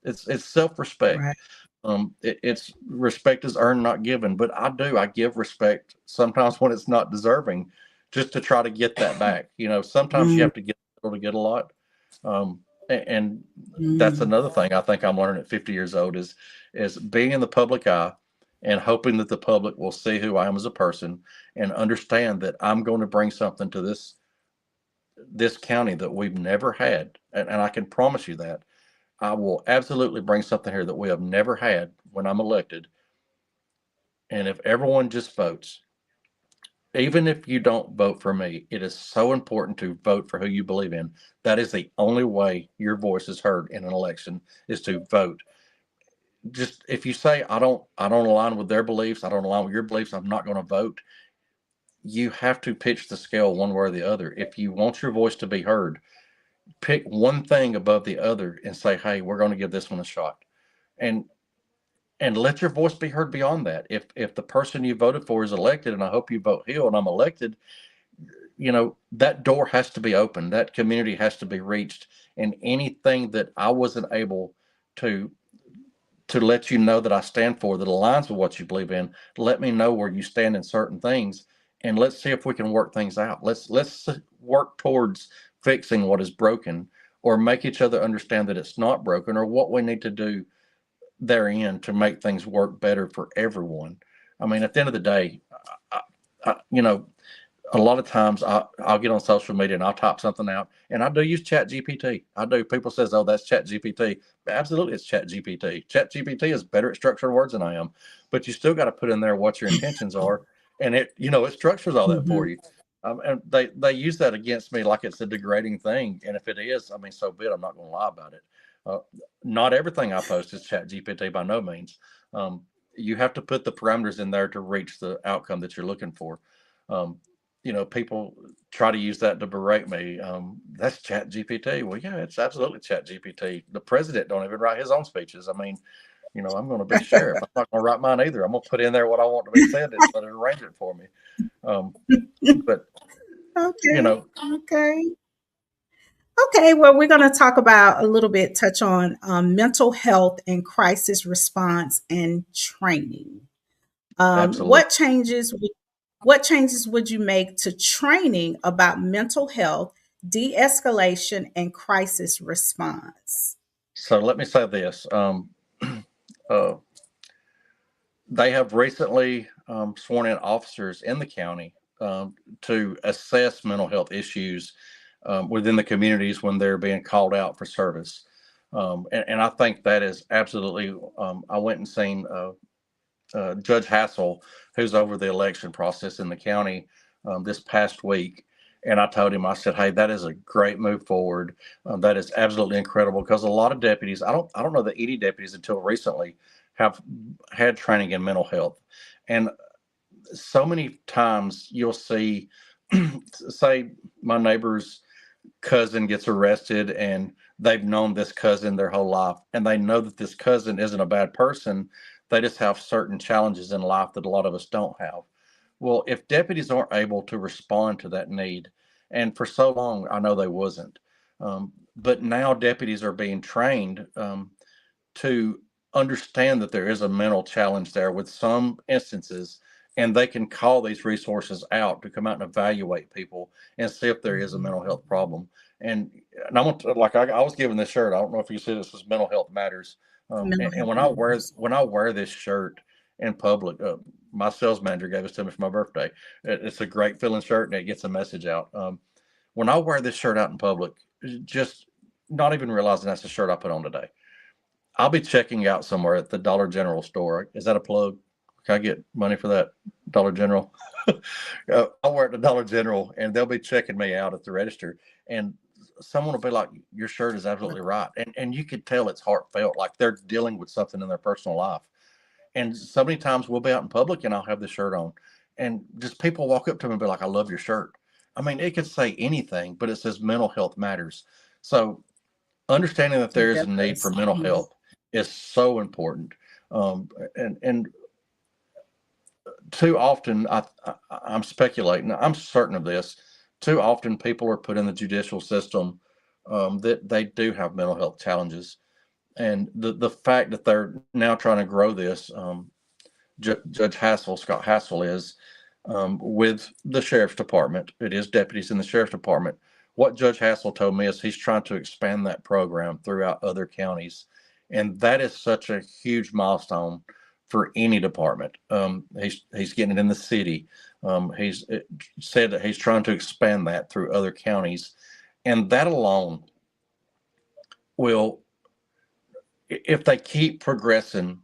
it's self-respect. Right. It's respect is earned, not given. But I give respect sometimes when it's not deserving, just to try to get that back. Sometimes you Mm, have to get a little to get a lot. And that's mm. another thing I think I'm learning at 50 years old is being in the public eye and hoping that the public will see who I am as a person and understand that I'm going to bring something to this county that we've never had. And I can promise you that I will absolutely bring something here that we have never had when I'm elected. And if everyone just votes, even if you don't vote for me, it is so important to vote for who you believe in. That is the only way your voice is heard in an election, is to vote. Just if you say I don't align with their beliefs, I don't align with your beliefs, I'm not going to vote. You have to pitch the scale one way or the other. If you want your voice to be heard, pick one thing above the other and say, "Hey, we're going to give this one a shot." And and let your voice be heard beyond that. If the person you voted for is elected, and I hope you vote Hill and I'm elected, that door has to be open. That community has to be reached. And anything that I wasn't able to let you know that I stand for that aligns with what you believe in, let me know where you stand in certain things, and let's see if we can work things out. Let's work towards fixing what is broken, or make each other understand that it's not broken, or what we need to do therein to make things work better for everyone. I mean, at the end of the day, I, I, you know, a lot of times I'll get on social media and I'll type something out, and I do use Chat GPT. I do. People says, "Oh, that's Chat GPT." Absolutely, it's Chat GPT. Chat GPT is better at structured words than I am, but you still got to put in there what your intentions are, and it structures all that for Mhm. you. And they use that against me like it's a degrading thing, and if it is, I mean, so be it. I'm not going to lie about it. Uh, Not everything I post is Chat GPT by no means. Um, you have to put the parameters in there to reach the outcome that you're looking for. Um, People try to use that to berate me. That's Chat GPT. Well, yeah, it's absolutely Chat GPT. The president don't even write his own speeches. I mean, I'm going to be sheriff. I'm not going to write mine either. I'm going to put in there what I want to be said and let it arrange it for me. Um, but you Okay. know, Okay. Okay. Well, we're going to talk about a little bit, touch on mental health and crisis response and training. Um, absolutely. what changes? What changes would you make to training about mental health, de-escalation, and crisis response? So let me say this. Uh, they have recently sworn in officers in the county to assess mental health issues within the communities when they're being called out for service. And I think that is absolutely. I went and seen Judge Hassel, who's over the election process in the county, this past week. And I told him, I said, "Hey, that is a great move forward. That is absolutely incredible, because a lot of deputies, I don't know that any deputies until recently have had training in mental health. And so many times you'll see, say, my neighbor's cousin gets arrested, and they've known this cousin their whole life, and they know that this cousin isn't a bad person. They just have certain challenges in life that a lot of us don't have. Well, if deputies aren't able to respond to that need, and for so long I know they wasn't, but now deputies are being trained to understand that there is a mental challenge there with some instances, and they can call these resources out to come out and evaluate people and see if there is a mental health problem. And I'm like, I was given this shirt. I don't know if you see this, was Mental Health Matters. Mental And health when I wear matters. this shirt in public, my sales manager gave it to me for my birthday. It's a great feeling shirt, and it gets a message out. When I wear this shirt out in public, just not even realizing that's the shirt I put on today, I'll be checking out somewhere at the Dollar General store. Is that a plug? Can I get money for that? Dollar General. I'll work at the Dollar General, and they'll be checking me out at the register, and someone will be like, "Your shirt is absolutely right," and you could tell it's heartfelt, like they're dealing with something in their personal life. And so many times we'll be out in public, and I'll have the shirt on, and just people walk up to me and be like, "I love your shirt." I mean, it could say anything, but it says mental health matters. So understanding that there It is a need for does. mental Mhm. health is so important. And too often, I'm speculating. I'm certain of this. Too often, people are put in the judicial system that they do have mental health challenges. And the fact that they're now trying to grow this, Judge Hassel, Scott Hassel is, with the sheriff's department. It is deputies in the sheriff's department. What Judge Hassel told me is he's trying to expand that program throughout other counties, and that is such a huge milestone for any department. He's getting it in the city. He's said that he's trying to expand that through other counties, and that alone will, if they keep progressing,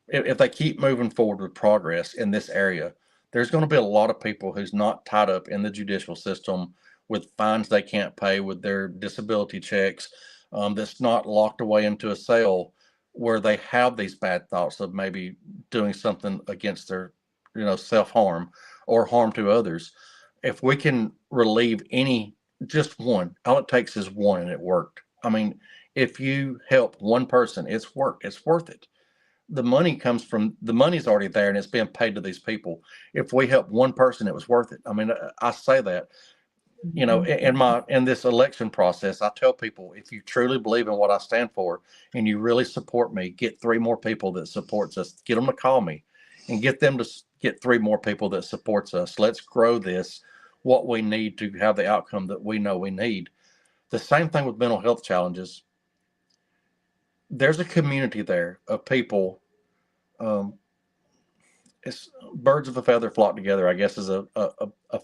if they keep moving forward with progress in this area, there's going to be a lot of people who's not tied up in the judicial system with fines they can't pay, with their disability checks, that's not locked away into a cell where they have these bad thoughts of maybe doing something against their, self harm or harm to others. If we can relieve any, just one, all it takes is one, and it worked. I mean, if you help one person, it's worked. It's worth it. The money's already there and it's being paid to these people. If we help one person, it was worth it. I mean, I say that, in this election process, I tell people, if you truly believe in what I stand for and you really support me, get three more people that supports us, get them to call me and get them to get three more people that supports us. Let's grow this, what we need to have the outcome that we know we need. The same thing with mental health challenges. There's a community there of people. Um, it's birds of a feather flock together, I guess is a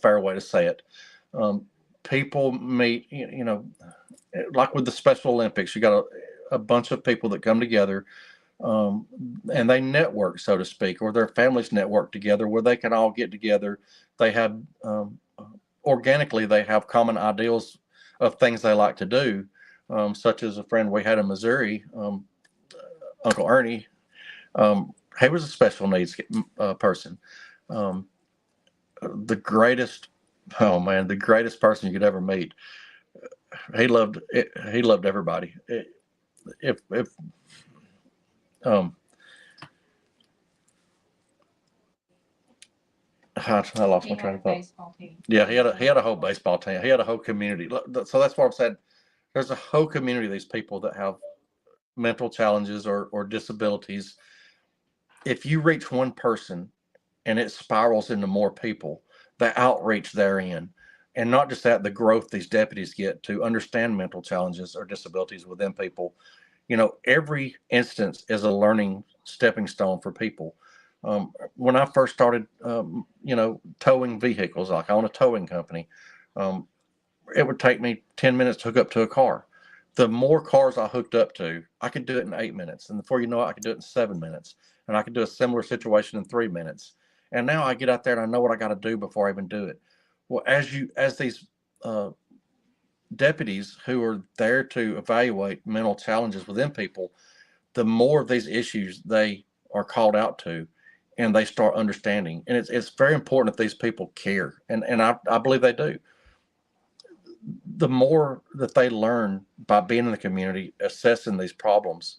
fair way to say it. Um, People meet, like with the Special Olympics, you got a bunch of people that come together, um, and they network, so to speak, or their families network together where they can all get together. They have, organically, they have common ideals of things they like to do, such as a friend we had in Missouri, Uncle Ernie. He was a special needs person. Um, the greatest, oh man, the greatest person you could ever meet. He loved everybody. If um, I lost my train of thought. Yeah, he had a whole baseball team. He had a whole community. So that's what I'm saying. There's a whole community of these people that have mental challenges or disabilities. If you reach one person and it spirals into more people, the outreach therein, and not just that, the growth these deputies get to understand mental challenges or disabilities within people. Every instance is a learning stepping stone for people. When I first started, towing vehicles, like I own a towing company, um, it would take me 10 minutes to hook up to a car. The more cars I hooked up to, I could do it in 8 minutes. And before you know it, I could do it in 7 minutes. And I could do a similar situation in 3 minutes. And now I get out there and I know what I got to do before I even do it. Well, as these uh, deputies who are there to evaluate mental challenges within people, the more of these issues they are called out to and they start understanding. And it's very important that these people care. And I believe they do. The more that they learn by being in the community, assessing these problems,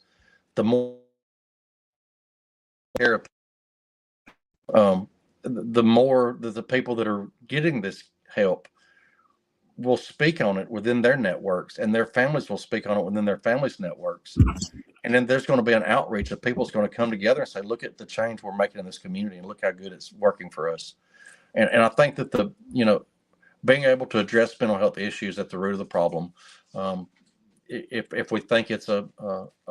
the more care, the more that the people that are getting this help will speak on it within their networks, and their families will speak on it within their families' networks. And then there's going to be an outreach of people's going to come together and say, look at the change we're making in this community and look how good it's working for us. And I think that being able to address mental health issues at the root of the problem, um, if we think it's a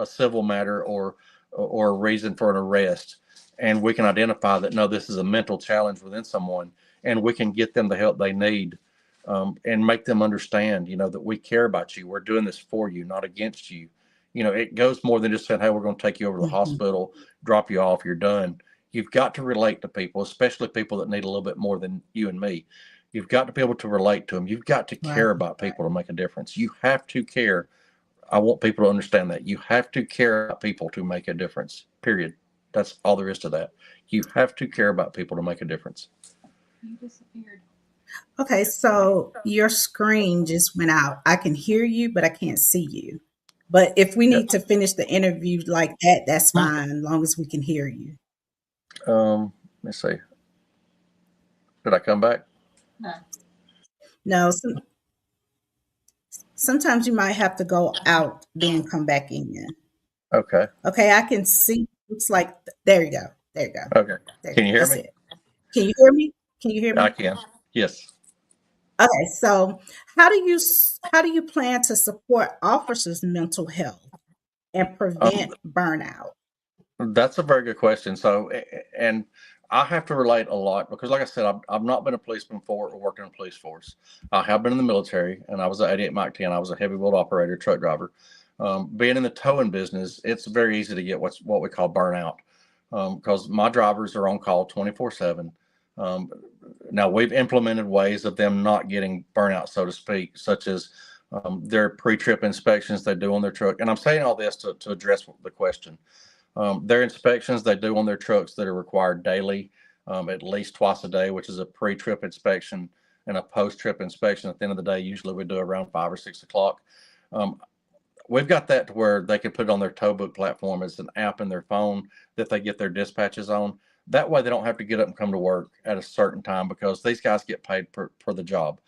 civil matter or a reason for an arrest, and we can identify that no, this is a mental challenge within someone, and we can get them the help they need, and make them understand, that we care about you. We're doing this for you, not against you. It goes more than just saying, hey, we're going to take you over to the Mhm. hospital, drop you off, you're done. You've got to relate to people, especially people that need a little bit more than you and me. You've got to be able to relate to them. You've got to Right. care about people to make a difference. You have to care. I want people to understand that. You have to care about people to make a difference, period. That's all there is to that. You have to care about people to make a difference. Okay, so your screen just went out. I can hear you, but I can't see you. But if we Yeah. need to finish the interview like that, that's fine, as long as we can hear you. Let's see. Did I come back? No, sometimes you might have to go out, then come back in. Okay. Okay, I can see. Looks like there you go. There you go. Okay. There you Can go. you hear That's me? it. Can you hear me? Can you hear I me? can. Yes. Okay, so how do you plan to support officers' mental health and Um, prevent burnout? That's a very good question. So, and I have to relate a lot because, like I said, I've not been a policeman before or worked in a police force. I have been in the military, and I was an 88 Mach 10. I was a heavy wheel operator, truck driver. Being in the towing business, it's very easy to get what we call burnout because my drivers are on call 24/7. Um, Now we've implemented ways of them not getting burnout, so to speak, such as their pre-trip inspections they do on their truck. And I'm saying all this to address the question. Their inspections they do on their trucks that are required daily, at least twice a day, which is a pre-trip inspection and a post-trip inspection. At the end of the day, usually we do around 5 or 6 o'clock. Um, we've got that to where they can put it on their tow book platform as an app in their phone that they get their dispatches on. That way, they don't have to get up and come to work at a certain time because these guys get paid per the job.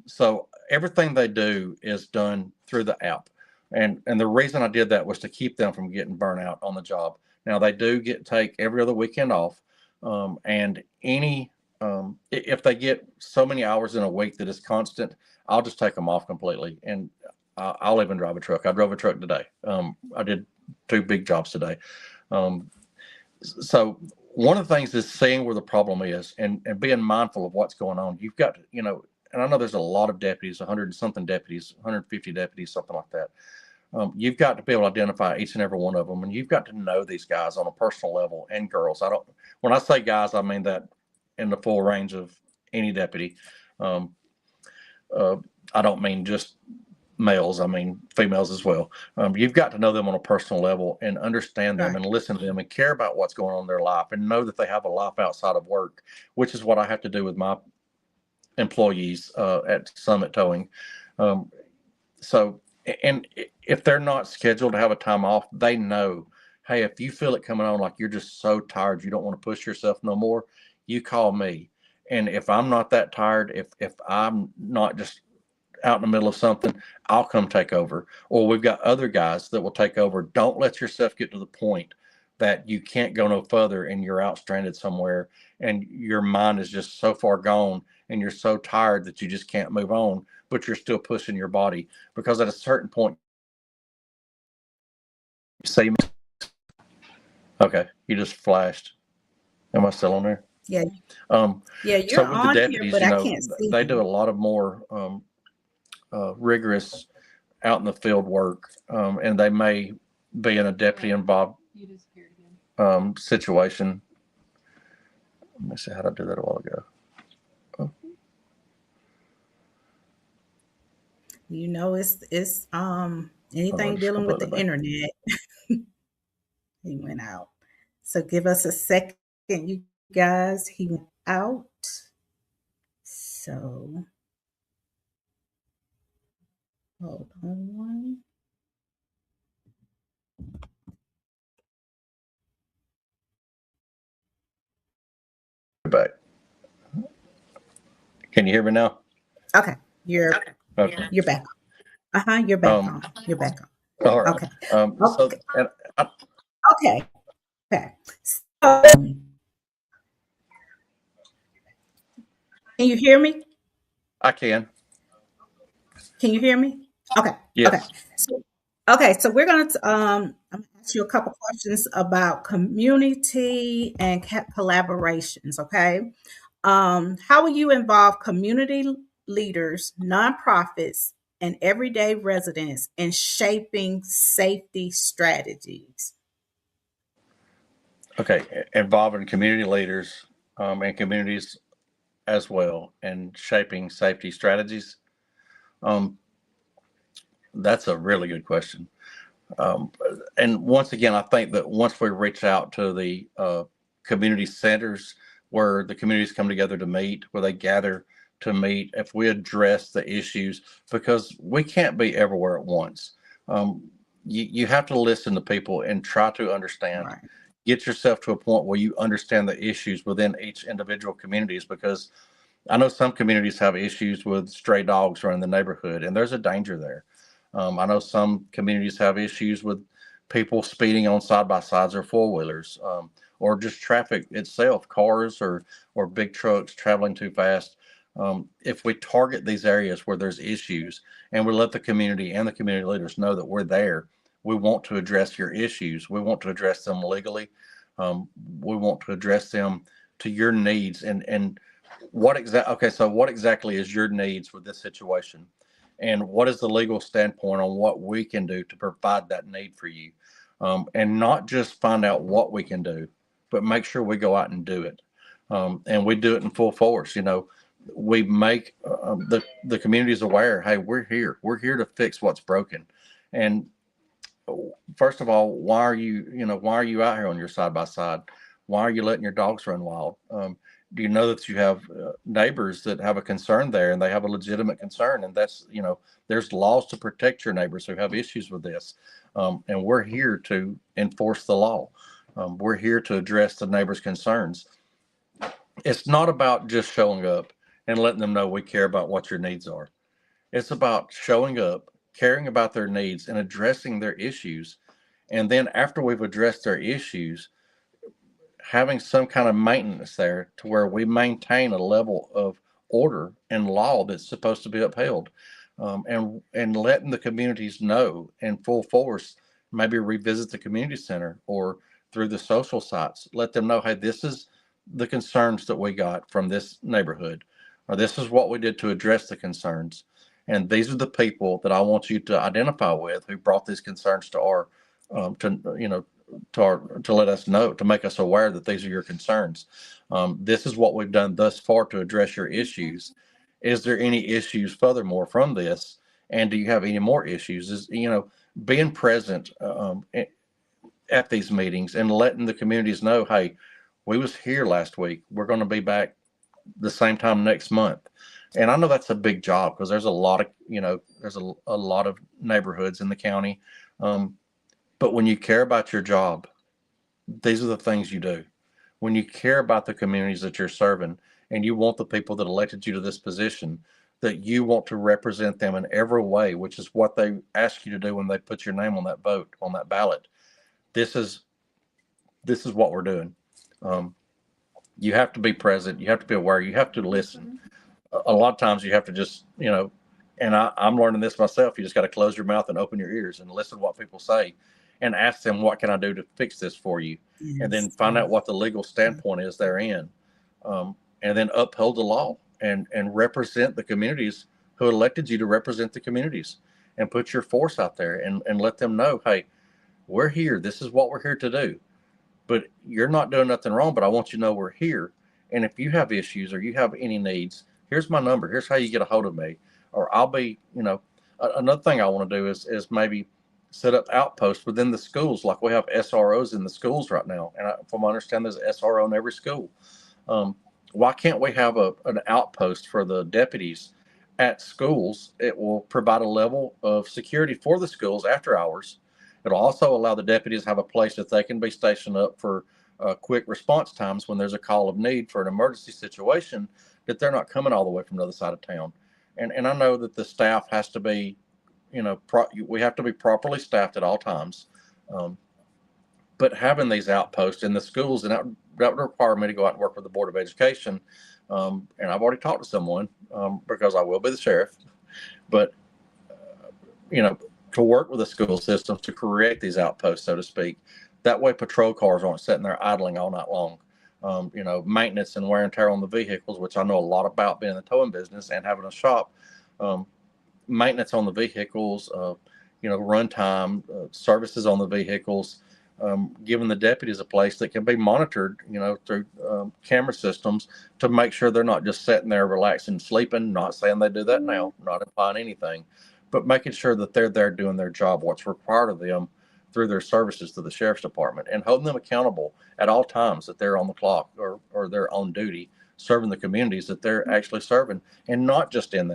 So everything they do is done through the app. And the reason I did that was to keep them from getting burnout on the job. Now they do take every other weekend off, and if they get so many hours in a week that is constant, I'll just take them off completely. And I'll even drive a truck. I drove a truck today. I did 2 big jobs today. Um, so one of the things is seeing where the problem is and being mindful of what's going on. You've got to, and I know there's a lot of deputies, 100 and something deputies, 150 deputies, something like that. You've got to be able to identify each and every one of them, and you've got to know these guys on a personal level and girls. When I say guys, I mean that in the full range of any deputy. Um, uh, I don't mean just males, I mean females as well. You've got to know them on a personal level and understand them Right. and listen to them and care about what's going on in their life and know that they have a life outside of work, which is what I have to do with my employees at Summit Towing. Um, so, and if they're not scheduled to have a time off, they know, hey, if you feel it coming on like you're just so tired, you don't want to push yourself no more, you call me. And if I'm not that tired, if I'm not just out in the middle of something, I'll come take over. Or we've got other guys that will take over. Don't let yourself get to the point that you can't go no further and you're out stranded somewhere and your mind is just so far gone and you're so tired that you just can't move on, but you're still pushing your body because at a certain point, you see me. Okay, you just flashed. Am I still on there? Yeah. Um, Yeah, so you're with the on here, deputies, but I can't see they do a you. lot of more rigorous out in the field work, and they may be in a deputy involved situation. Let me see how did I do that a while ago. Oh, It's hold on, anything just dealing with completely the back. internet. He went out. So give us a second, you guys. He went out. So hold on. Back. Can you hear me now? Okay, you're Okay. you're back. You're back Um, on. You're back all on. right. Okay. So, Okay. and Okay. Okay. So, can you hear me? I can. Can you hear me? Okay. Okay. Yes. So, so we're gonna I'm gonna ask you a couple questions about community and collaborations. Okay. How will you involve community leaders, nonprofits, and everyday residents in shaping safety strategies? Okay. Involving community leaders and communities as well and shaping safety strategies. Um, that's a really good question. Um, and once again, I think that once we reach out to the community centers where the communities come together to meet, where they gather to meet, if we address the issues, because we can't be everywhere at once. Um, you have to listen to people and try to understand. Right. Get yourself to a point where you understand the issues within each individual communities, because I know some communities have issues with stray dogs running the neighborhood, and there's a danger there. I know some communities have issues with people speeding on side by sides or four wheelers, or just traffic itself, cars or big trucks traveling too fast. If we target these areas where there's issues and we let the community and the community leaders know that we're there, we want to address your issues. We want to address them legally. We want to address them to your needs and what exactly is your needs with this situation? And what is the legal standpoint on what we can do to provide that need for you? And not just find out what we can do, but make sure we go out and do it. And we do it in full force. We make the communities aware. Hey, we're here. We're here to fix what's broken. And first of all, why are you out here on your side by side? Why are you letting your dogs run wild? Do you know that you have neighbors that have a concern there, and they have a legitimate concern? And there's laws to protect your neighbors who have issues with this. And we're here to enforce the law. We're here to address the neighbors' concerns. It's not about just showing up and letting them know we care about what your needs are. It's about showing up, caring about their needs, and addressing their issues. And then after we've addressed their issues, having some kind of maintenance there to where we maintain a level of order and law that's supposed to be upheld, and letting the communities know in full force. Maybe revisit the community center or through the social sites. Let them know, hey, this is the concerns that we got from this neighborhood, or this is what we did to address the concerns. And these are the people that I want you to identify with who brought these concerns to our to to let us know, to make us aware that these are your concerns. This is what we've done thus far to address your issues. Is there any issues furthermore from this? And do you have any more issues? Being present at these meetings and letting the communities know, hey, we was here last week. We're going to be back the same time next month. And I know that's a big job because there's a lot of, there's a lot of neighborhoods in the county. But when you care about your job, these are the things you do. When you care about the communities that you're serving and you want the people that elected you to this position, that you want to represent them in every way, which is what they ask you to do when they put your name on that vote, on that ballot. This is what we're doing. Um, you have to be present. You have to be aware. You have to listen. Mhm. A lot of times you have to just, and I'm learning this myself. You just got to close your mouth and open your ears and listen to what people say and ask them, what can I do to fix this for you? And then Yes, find out yes. what the legal standpoint is therein. And then uphold the law and represent the communities who elected you to represent the communities, and put your force out there and let them know, hey, we're here. This is what we're here to do. But you're not doing nothing wrong, but I want you to know we're here. And if you have issues or you have any needs, here's my number. Here's how you get a hold of me. Or I'll be, another thing I want to do is maybe set up outposts within the schools. Like we have SROs in the schools right now. And from my understanding, there's an SRO in every school. Um, why can't we have an outpost for the deputies at schools? It will provide a level of security for the schools after hours. It'll also allow the deputies to have a place that they can be stationed up for quick response times when there's a call of need for an emergency situation, that they're not coming all the way from the other side of town. And I know that the staff has to be, we have to be properly staffed at all times. Um, but having these outposts in the schools, and that would require me to go out and work with the Board of Education. And I've already talked to someone, because I will be the sheriff, but you know, to work with the school systems to create these outposts, so to speak. That way, patrol cars aren't sitting there idling all night long. Maintenance and wear and tear on the vehicles, which I know a lot about being in the towing business and having a shop. Um, Maintenance on the vehicles, runtime, services on the vehicles, giving the deputies a place that can be monitored, through camera systems to make sure they're not just sitting there relaxing, sleeping. Not saying they do that now, not implying anything, but making sure that they're there doing their job, what's required of them through their services to the sheriff's department, and holding them accountable at all times that they're on the clock or they're on duty serving the communities that they're actually serving, and not just in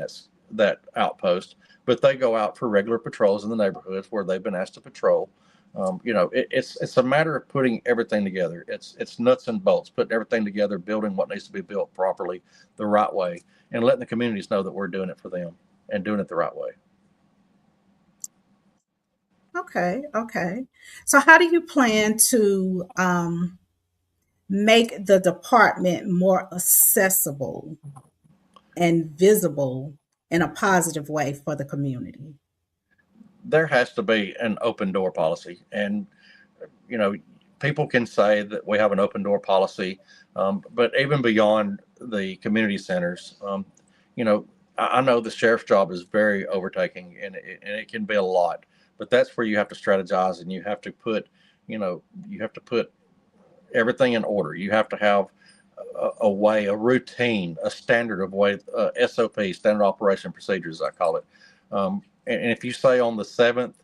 that outpost, but they go out for regular patrols in the neighborhoods where they've been asked to patrol. It's a matter of putting everything together. It's nuts and bolts, putting everything together, building what needs to be built properly, the right way, and letting the communities know that we're doing it for them and doing it the right way. Okay, okay. So how do you plan to make the department more accessible and visible in a positive way for the community? There has to be an open door policy. And, you know, people can say that we have an open door policy, but even beyond the community centers, you know, I know the sheriff's job is very overtaking, and it can be a lot, but that's where you have to strategize, and you have to put, you have to put everything in order. You have to have a way, a routine, a standard of way, SOP, standard operation procedures, I call it. And if you say on the 7th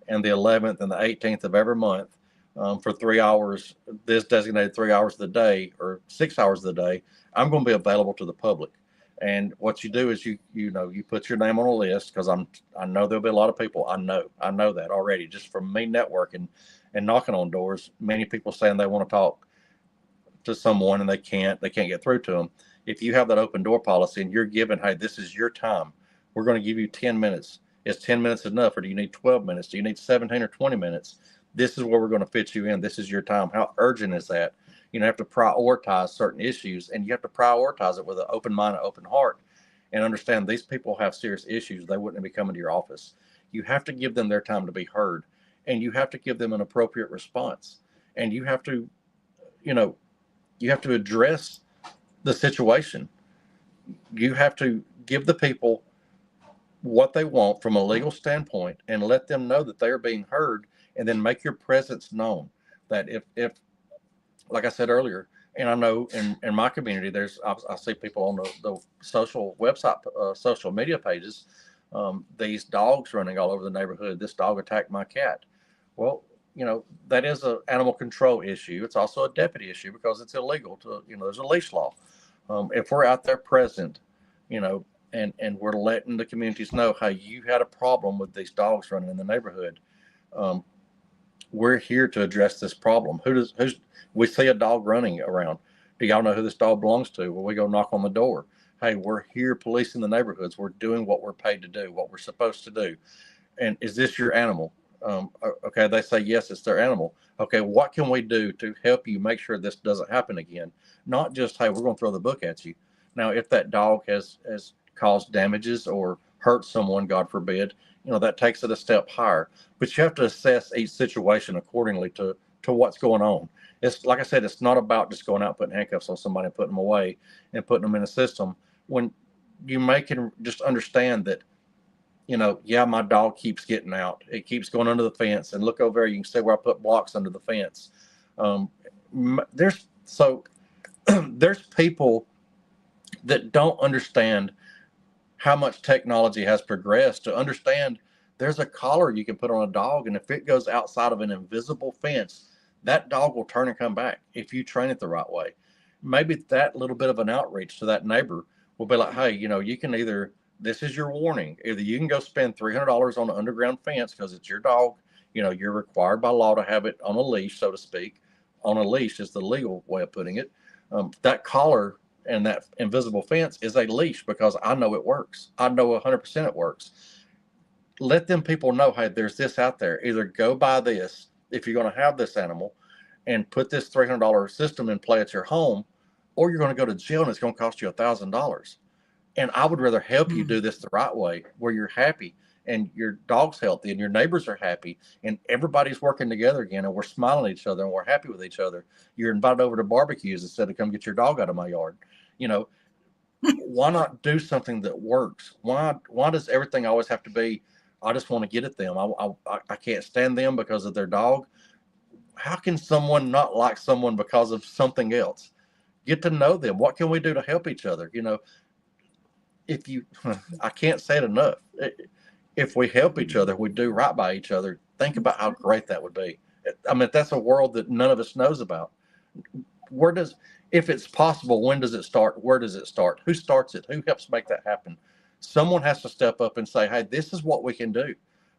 and the 11th and the 18th of every month, for 3 hours, this designated 3 hours of the day or 6 hours of the day, I'm going to be available to the public. And what you do is you put your name on a list, because I know there'll be a lot of people. I know that already, just from me networking and knocking on doors. Many people saying they want to talk to someone and they can't get through to them. If you have that open door policy and you're given, hey, this is your time, we're going to give you 10 minutes. Is 10 minutes enough, or do you need 12 minutes? Do you need 17 or 20 minutes? This is where we're going to fit you in. This is your time. How urgent is that? You have to prioritize certain issues, and you have to prioritize it with an open mind and open heart, and understand these people have serious issues. They wouldn't be coming to your office. You have to give them their time to be heard, and you have to give them an appropriate response. And you know, you have to address the situation. You have to give the people what they want from a legal standpoint, and let them know that they are being heard, and then make your presence known. That if like I said earlier, and I know in my community, I see people on the social website, social media pages, these dogs running all over the neighborhood. This dog attacked my cat. Well, that is an animal control issue. It's also a deputy issue, because it's illegal to, there's a leash law. If we're out there present, you know, and we're letting the communities know, hey, you had a problem with these dogs running in the neighborhood. Um, we're here to address this problem. Who's we see a dog running around? Do y'all know who this dog belongs to? Well, we go knock on the door. Hey, we're here policing the neighborhoods. We're doing what we're paid to do, what we're supposed to do. And is this your animal? Okay, they say yes, it's their animal. Okay, what can we do to help you make sure this doesn't happen again? Not just, hey, we're going to throw the book at you. Now, if that dog has caused damages or hurt someone, God forbid, that takes it a step higher. But you have to assess each situation accordingly to what's going on. It's like I said, it's not about just going out, putting handcuffs on somebody, and putting them away, and putting them in a system. When you make it, just understand that, yeah, my dog keeps getting out. It keeps going under the fence. And look over there, you can see where I put blocks under the fence. Um, there's so there's people that don't understand how much technology has progressed to understand there's a collar you can put on a dog, and if it goes outside of an invisible fence, that dog will turn and come back if you train it the right way. Maybe that little bit of an outreach to that neighbor will be like, hey, you can either, this is your warning. Either you can go spend $300 on an underground fence because it's your dog. You're required by law to have it on a leash, so to speak. On a leash is the legal way of putting it. That collar and that invisible fence is a leash, because I know it works. I know 100% it works. Let them people know, hey, there's this out there. Either go buy this if you're going to have this animal, and put this $300 system in play at your home, or you're going to go to jail and it's going to cost you $1,000. And I would rather help you Mm. do this the right way, where you're happy and your dog's healthy and your neighbors are happy and everybody's working together again, and we're smiling at each other and we're happy with each other. You're invited over to barbecues instead of come get your dog out of my yard. You know, why not do something that works? Why does everything always have to be, I just want to get at them. I can't stand them because of their dog. How can someone not like someone because of something else? Get to know them. What can we do to help each other? If you, I can't say it enough. If we help each other, we do right by each other. Think about how great that would be. I mean, that's a world that none of us knows about. Where does, if it's possible, when does it start? Where does it start? Who starts it? Who helps make that happen? Someone has to step up and say, hey, this is what we can do.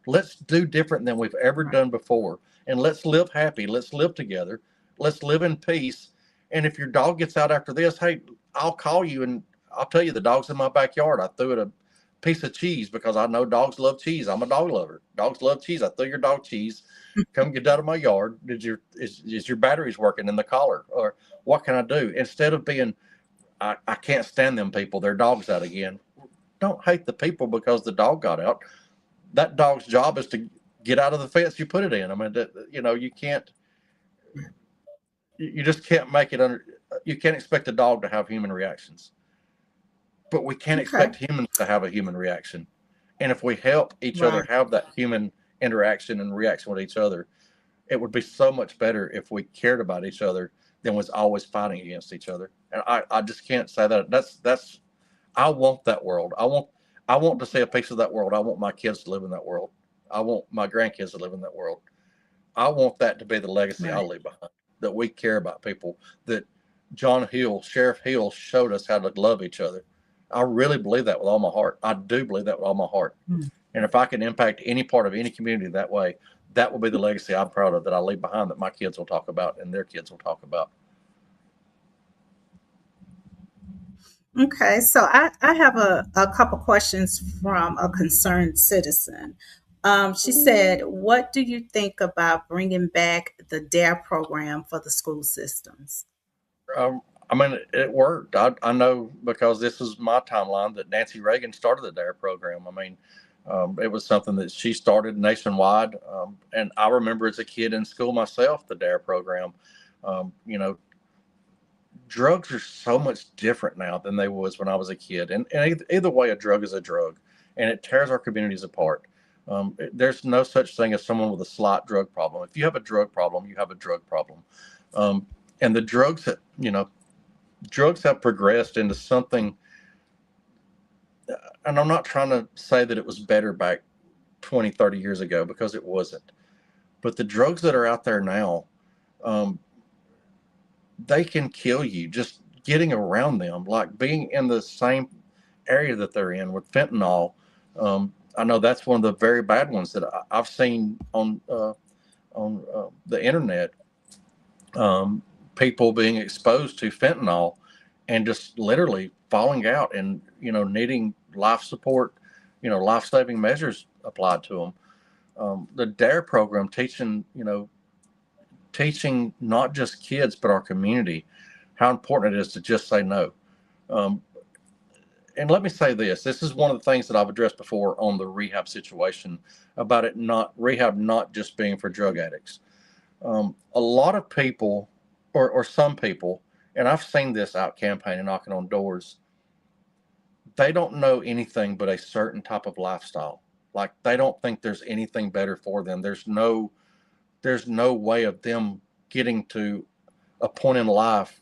Let's do different than we've ever Right. done before. And let's live happy. Let's live together. Let's live in peace. And if your dog gets out after this, hey, I'll call you and I'll tell you the dog's in my backyard. I threw it piece of cheese because I know dogs love cheese. I'm a dog lover. Dogs love cheese. I throw your dog cheese. Come get out of my yard. Is your batteries working in the collar? Or what can I do? Instead of being, I can't stand them people. Their dog's out again. Don't hate the people because the dog got out. That dog's job is to get out of the fence you put it in. I mean, you can't, you just can't make it under, you can't expect a dog to have human reactions, but we can't Okay. expect humans to have a human reaction. And if we help each other Right. have that human interaction and reaction with each other, it would be so much better if we cared about each other than was always fighting against each other. And I just can't say that. That's I want that world. I want to see a piece of that world. I want my kids to live in that world. I want my grandkids to live in that world. I want that to be the legacy I Right. leave behind. That we care about people. That Sheriff Hill showed us how to love each other. I really believe that with all my heart. I do believe that with all my heart. Mm. And if I can impact any part of any community that way, that will be the legacy I'm proud of that I leave behind that my kids will talk about and their kids will talk about. Okay. So I have a couple questions from a concerned citizen. She said, "What do you think about bringing back the DARE program for the school systems?" I mean, it worked. I know because this is my timeline that Nancy Reagan started the DARE program. I mean, it was something that she started nationwide. And I remember as a kid in school myself, the DARE program. You know, drugs are so much different now than they was when I was a kid. And either way, a drug is a drug, and it tears our communities apart. There's no such thing as someone with a slight drug problem. If you have a drug problem, you have a drug problem. Um, and the drugs have progressed into something, and I'm not trying to say that it was better back 20, 30 years ago because it wasn't. But the drugs that are out there now, um, they can kill you just getting around them, like being in the same area that they're in with fentanyl. I know that's one of the very bad ones that I've seen on the internet. Um, People being exposed to fentanyl and just literally falling out and needing life support, life saving measures applied to them. The DARE program teaching not just kids but our community how important it is to just say no. Um, and let me say this: this is one of the things that I've addressed before on the rehab situation about it not rehab not just being for drug addicts. A lot of people, or some people, and I've seen this out campaigning, knocking on doors. They don't know anything but a certain type of lifestyle. Like they don't think there's anything better for them. There's no way of them getting to a point in life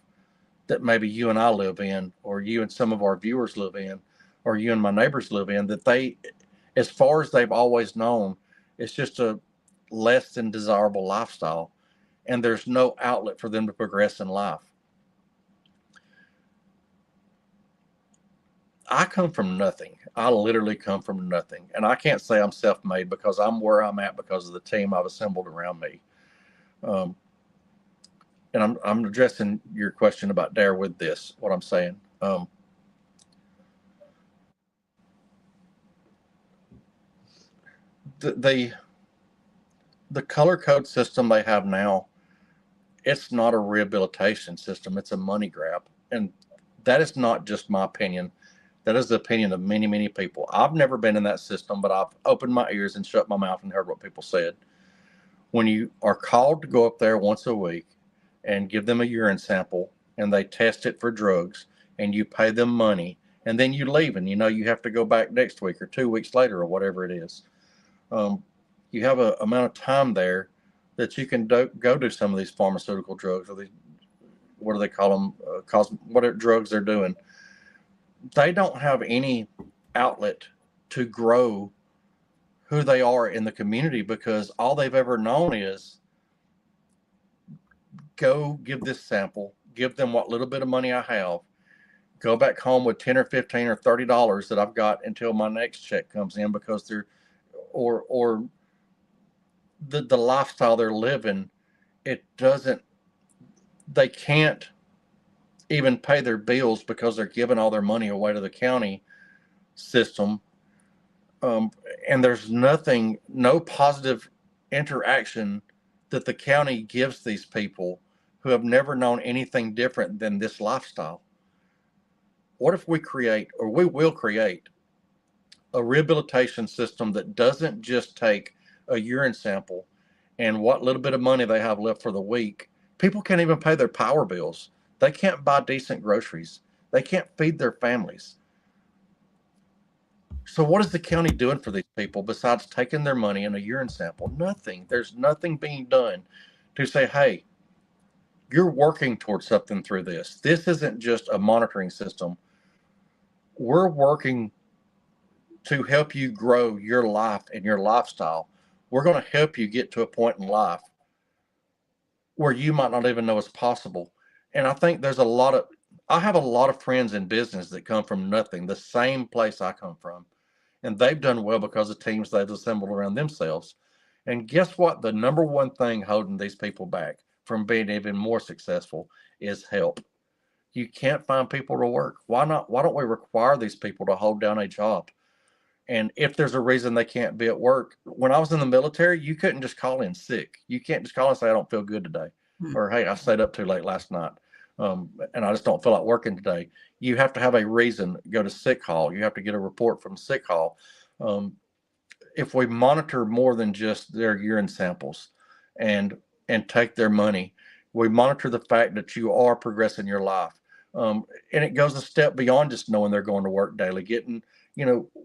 that maybe you and I live in, or you and some of our viewers live in, or you and my neighbors live in, that they, as far as they've always known, it's just a less than desirable lifestyle. And there's no outlet for them to progress in life. I come from nothing. I literally come from nothing. And I can't say I'm self made because I'm where I'm at because of the team I've assembled around me. Um, and I'm addressing your question about DARE with this, what I'm saying. The, the the color code system they have now, it's not a rehabilitation system. It's a money grab. And that is not just my opinion. That is the opinion of many, many people. I've never been in that system, but I've opened my ears and shut my mouth and heard what people said. When you are called to go up there once a week and give them a urine sample and they test it for drugs and you pay them money and then you leave and you have to go back next week or 2 weeks later or whatever it is. Um, you have an amount of time there that you can go do some of these pharmaceutical drugs or these, what do they call them, whatever drugs they're doing. They don't have any outlet to grow who they are in the community because all they've ever known is go give this sample, give them what little bit of money I have, go back home with 10 or 15 or $30 that I've got until my next check comes in because they're or the lifestyle they're living, it doesn't, they can't even pay their bills because they're giving all their money away to the county system. Um, and there's nothing, no positive interaction that the county gives these people who have never known anything different than this lifestyle. What if we create, or we will create, a rehabilitation system that doesn't just take a urine sample and what little bit of money they have left for the week? People can't even pay their power bills. They can't buy decent groceries. They can't feed their families. So what is the county doing for these people besides taking their money and a urine sample? Nothing. There's nothing being done to say, hey, you're working towards something through this. This isn't just a monitoring system. We're working to help you grow your life and your lifestyle. We're going to help you get to a point in life where you might not even know it's possible. And I think I have a lot of friends in business that come from nothing, the same place I come from. And they've done well because of teams they've assembled around themselves. And guess what? The number one thing holding these people back from being even more successful is help. You can't find people to work. Why not? Why don't we require these people to hold down a job? And if there's a reason they can't be at work, when I was in the military, you couldn't just call in sick. You can't just call and say, I don't feel good today. Hmm. Or, hey, I stayed up too late last night. And I just don't feel like working today. You have to have a reason. Go to sick hall. You have to get a report from sick hall. Um, if we monitor more than just their urine samples and take their money, we monitor the fact that you are progressing your life. And it goes a step beyond just knowing they're going to work daily.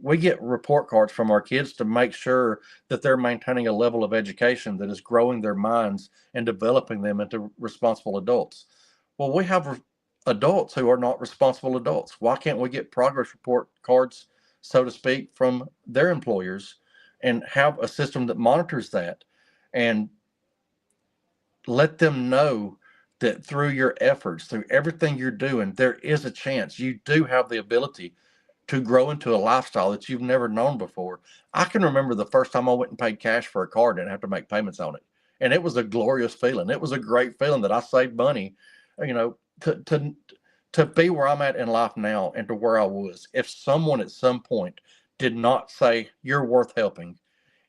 We get report cards from our kids to make sure that they're maintaining a level of education that is growing their minds and developing them into responsible adults. Well, we have adults who are not responsible adults. Why can't we get progress report cards, so to speak, from their employers and have a system that monitors that and let them know that through your efforts, through everything you're doing, there is a chance you do have the ability to grow into a lifestyle that you've never known before. I can remember the first time I went and paid cash for a car and didn't have to make payments on it. And it was a glorious feeling. It was a great feeling that I saved money, you know, to be where I'm at in life now and to where I was. If someone at some point did not say you're worth helping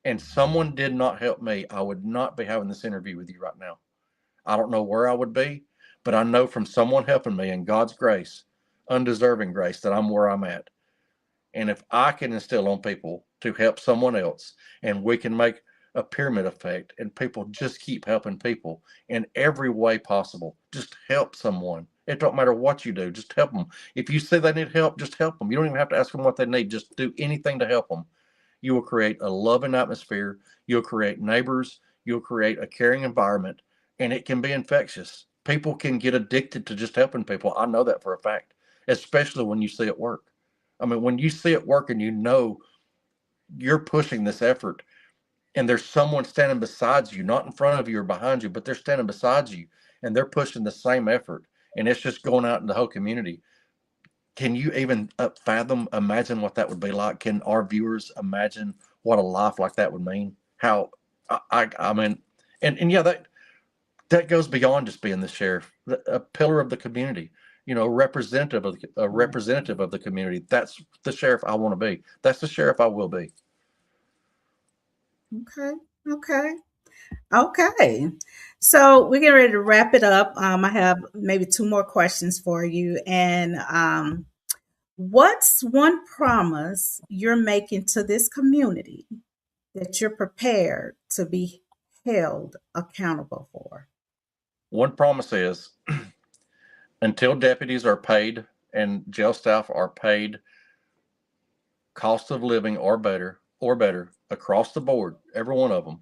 and someone did not help me, I would not be having this interview with you right now. I don't know where I would be, but I know from someone helping me in God's grace, undeserving grace, that I'm where I'm at. And if I can instill on people to help someone else and we can make a pyramid effect and people just keep helping people in every way possible, just help someone. It don't matter what you do, just help them. If you say they need help, just help them. You don't even have to ask them what they need. Just do anything to help them. You will create a loving atmosphere. You'll create neighbors. You'll create a caring environment, and it can be infectious. People can get addicted to just helping people. I know that for a fact, especially when you see it work. I mean, when you see it work and you know you're pushing this effort and there's someone standing beside you, not in front of you or behind you, but they're standing beside you and they're pushing the same effort and it's just going out in the whole community. Can you even imagine what that would be like? Can our viewers imagine what a life like that would mean? How, I mean, and yeah, that goes beyond just being the sheriff, a pillar of the community, a representative of the community. That's the sheriff I want to be. That's the sheriff I will be. Okay. Okay. Okay. So we're getting ready to wrap it up. I have maybe two more questions for you. And what's one promise you're making to this community that you're prepared to be held accountable for? One promise is until deputies are paid and jail staff are paid cost of living or better across the board, every one of them,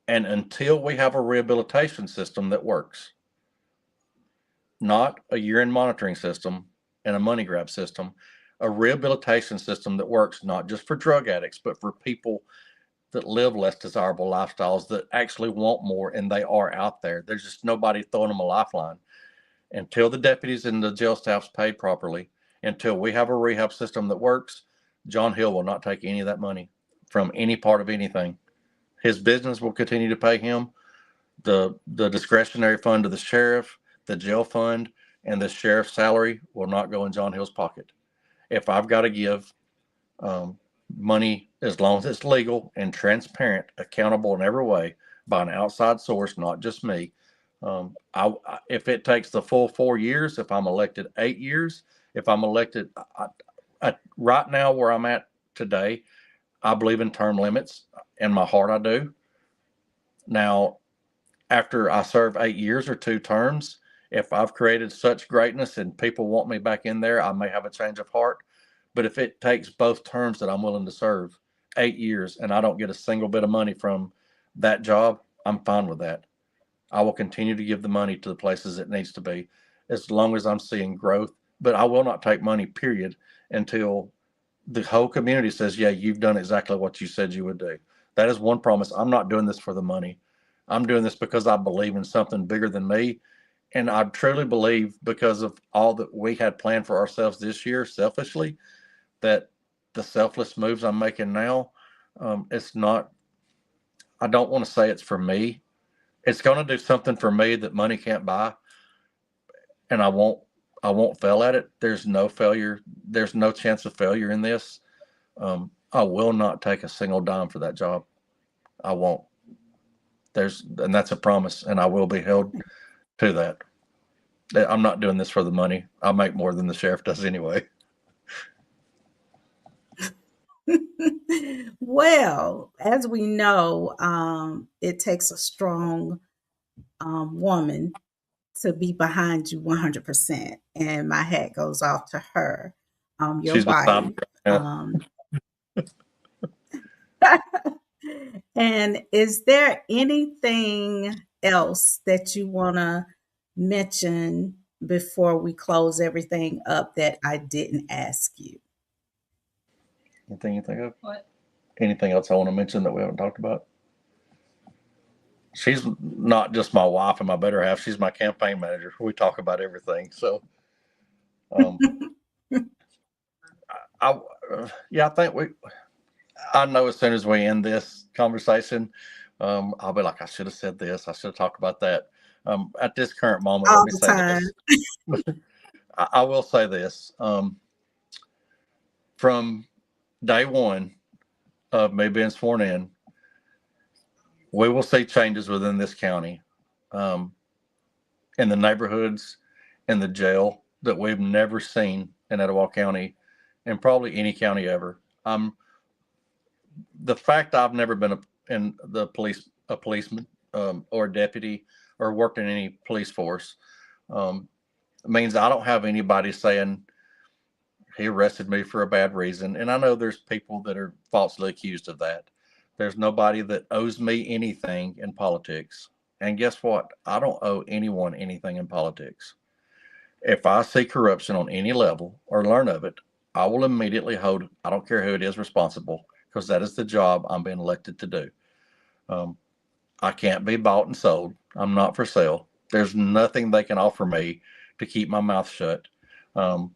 and until we have a rehabilitation system that works, not a urine monitoring system and a money grab system, a rehabilitation system that works not just for drug addicts, but for people that live less desirable lifestyles that actually want more and they are out there. There's just nobody throwing them a lifeline. Until the deputies and the jail staff's paid properly, until we have a rehab system that works, John Hill will not take any of that money from any part of anything. His business will continue to pay him. The discretionary fund to the sheriff, the jail fund, and the sheriff's salary will not go in John Hill's pocket. If I've got to give money as long as it's legal and transparent, accountable in every way by an outside source, not just me. If it takes the full 4 years, if I'm elected 8 years, if I'm elected, right now where I'm at today, I believe in term limits. In my heart, I do. Now, after I serve 8 years or 2 terms, if I've created such greatness and people want me back in there, I may have a change of heart. But if it takes both terms that I'm willing to serve, 8 years, and I don't get a single bit of money from that job, I'm fine with that. I will continue to give the money to the places it needs to be as long as I'm seeing growth. But I will not take money, period, until the whole community says, yeah, you've done exactly what you said you would do. That is one promise. I'm not doing this for the money. I'm doing this because I believe in something bigger than me. And I truly believe, because of all that we had planned for ourselves this year, selfishly, that the selfless moves I'm making now, it's not, I don't want to say it's for me. It's going to do something for me that money can't buy. And I won't fail at it. There's no failure. There's no chance of failure in this. I will not take a single dime for that job. I won't. And that's a promise, and I will be held to that. I'm not doing this for the money. I make more than the sheriff does anyway. Well, as we know, it takes a strong woman to be behind you 100%. And my hat goes off to her, your She's beside me wife. right now. Um, and is there anything else that you want to mention before we close everything up that I didn't ask you? Anything you think of? What? Anything else I want to mention that we haven't talked about? She's not just my wife and my better half. She's my campaign manager. We talk about everything. So, um, I, yeah, I think I know as soon as we end this conversation, I'll be like, I should have said this. I should have talked about that. At this current moment, let All me the say time. this. I will say this. From day one of me being sworn in, we will see changes within this county, um, in the neighborhoods, in the jail, that we've never seen in Etowah County, and probably any county ever. The fact I've never been in a policeman, or a deputy, or worked in any police force, um, means I don't have anybody saying he arrested me for a bad reason. And I know there's people that are falsely accused of that. There's nobody that owes me anything in politics. And guess what? I don't owe anyone anything in politics. If I see corruption on any level or learn of it, I will immediately hold, I don't care who it is, responsible, because that is the job I'm being elected to do. Um, I can't be bought and sold. I'm not for sale. There's nothing they can offer me to keep my mouth shut. Um,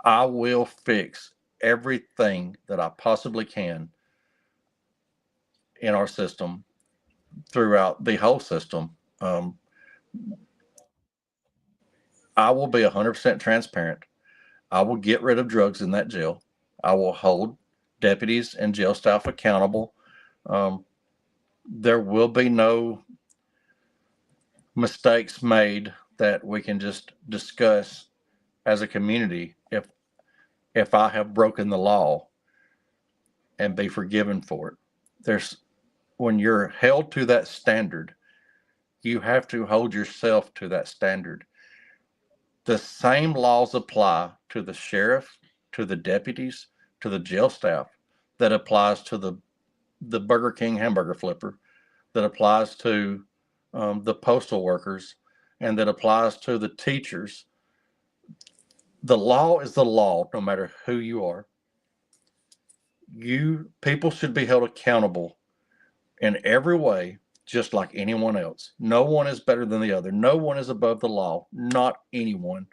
I will fix everything that I possibly can in our system, throughout the whole system. Um, I will be 100% transparent. I will get rid of drugs in that jail. I will hold deputies and jail staff accountable. Um, there will be no mistakes made that we can just discuss as a community. If I have broken the law, and be forgiven for it. There's When you're held to that standard, you have to hold yourself to that standard. The same laws apply to the sheriff, to the deputies, to the jail staff, that applies to the Burger King hamburger flipper, that applies to the postal workers, and that applies to the teachers. The law is the law, no matter who you are. People should be held accountable in every way, just like anyone else. No one is better than the other. No one is above the law. Not anyone.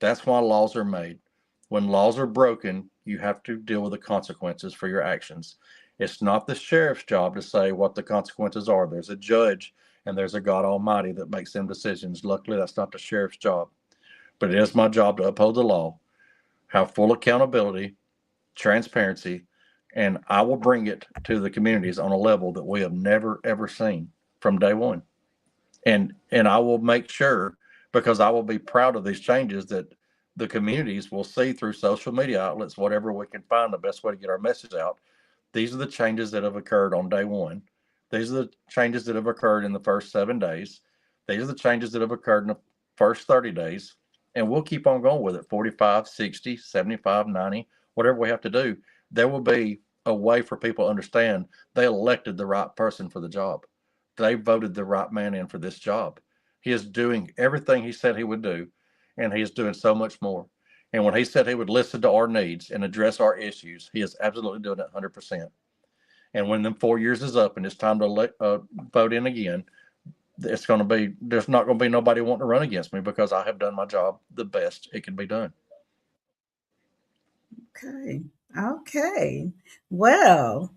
That's why laws are made. When laws are broken, you have to deal with the consequences for your actions. It's not the sheriff's job to say what the consequences are. There's a judge and there's a God Almighty that makes them decisions. Luckily, that's not the sheriff's job. But it is my job to uphold the law, have full accountability, transparency, and I will bring it to the communities on a level that we have never ever seen from day one. And I will make sure, because I will be proud of these changes, that the communities will see through social media outlets, whatever we can find, the best way to get our message out. These are the changes that have occurred on day one. These are the changes that have occurred in the first 7 days. These are the changes that have occurred in the first 30 days. And we'll keep on going with it 45, 60, 75, 90, whatever we have to do. There will be a way for people to understand they elected the right person for the job. They voted the right man in for this job. He is doing everything he said he would do, and he is doing so much more. And when he said he would listen to our needs and address our issues, he is absolutely doing it 100%. And when them 4 years is up and it's time to vote in again, it's going to be, there's not going to be nobody wanting to run against me because I have done my job the best it can be done. Okay. Okay. Well,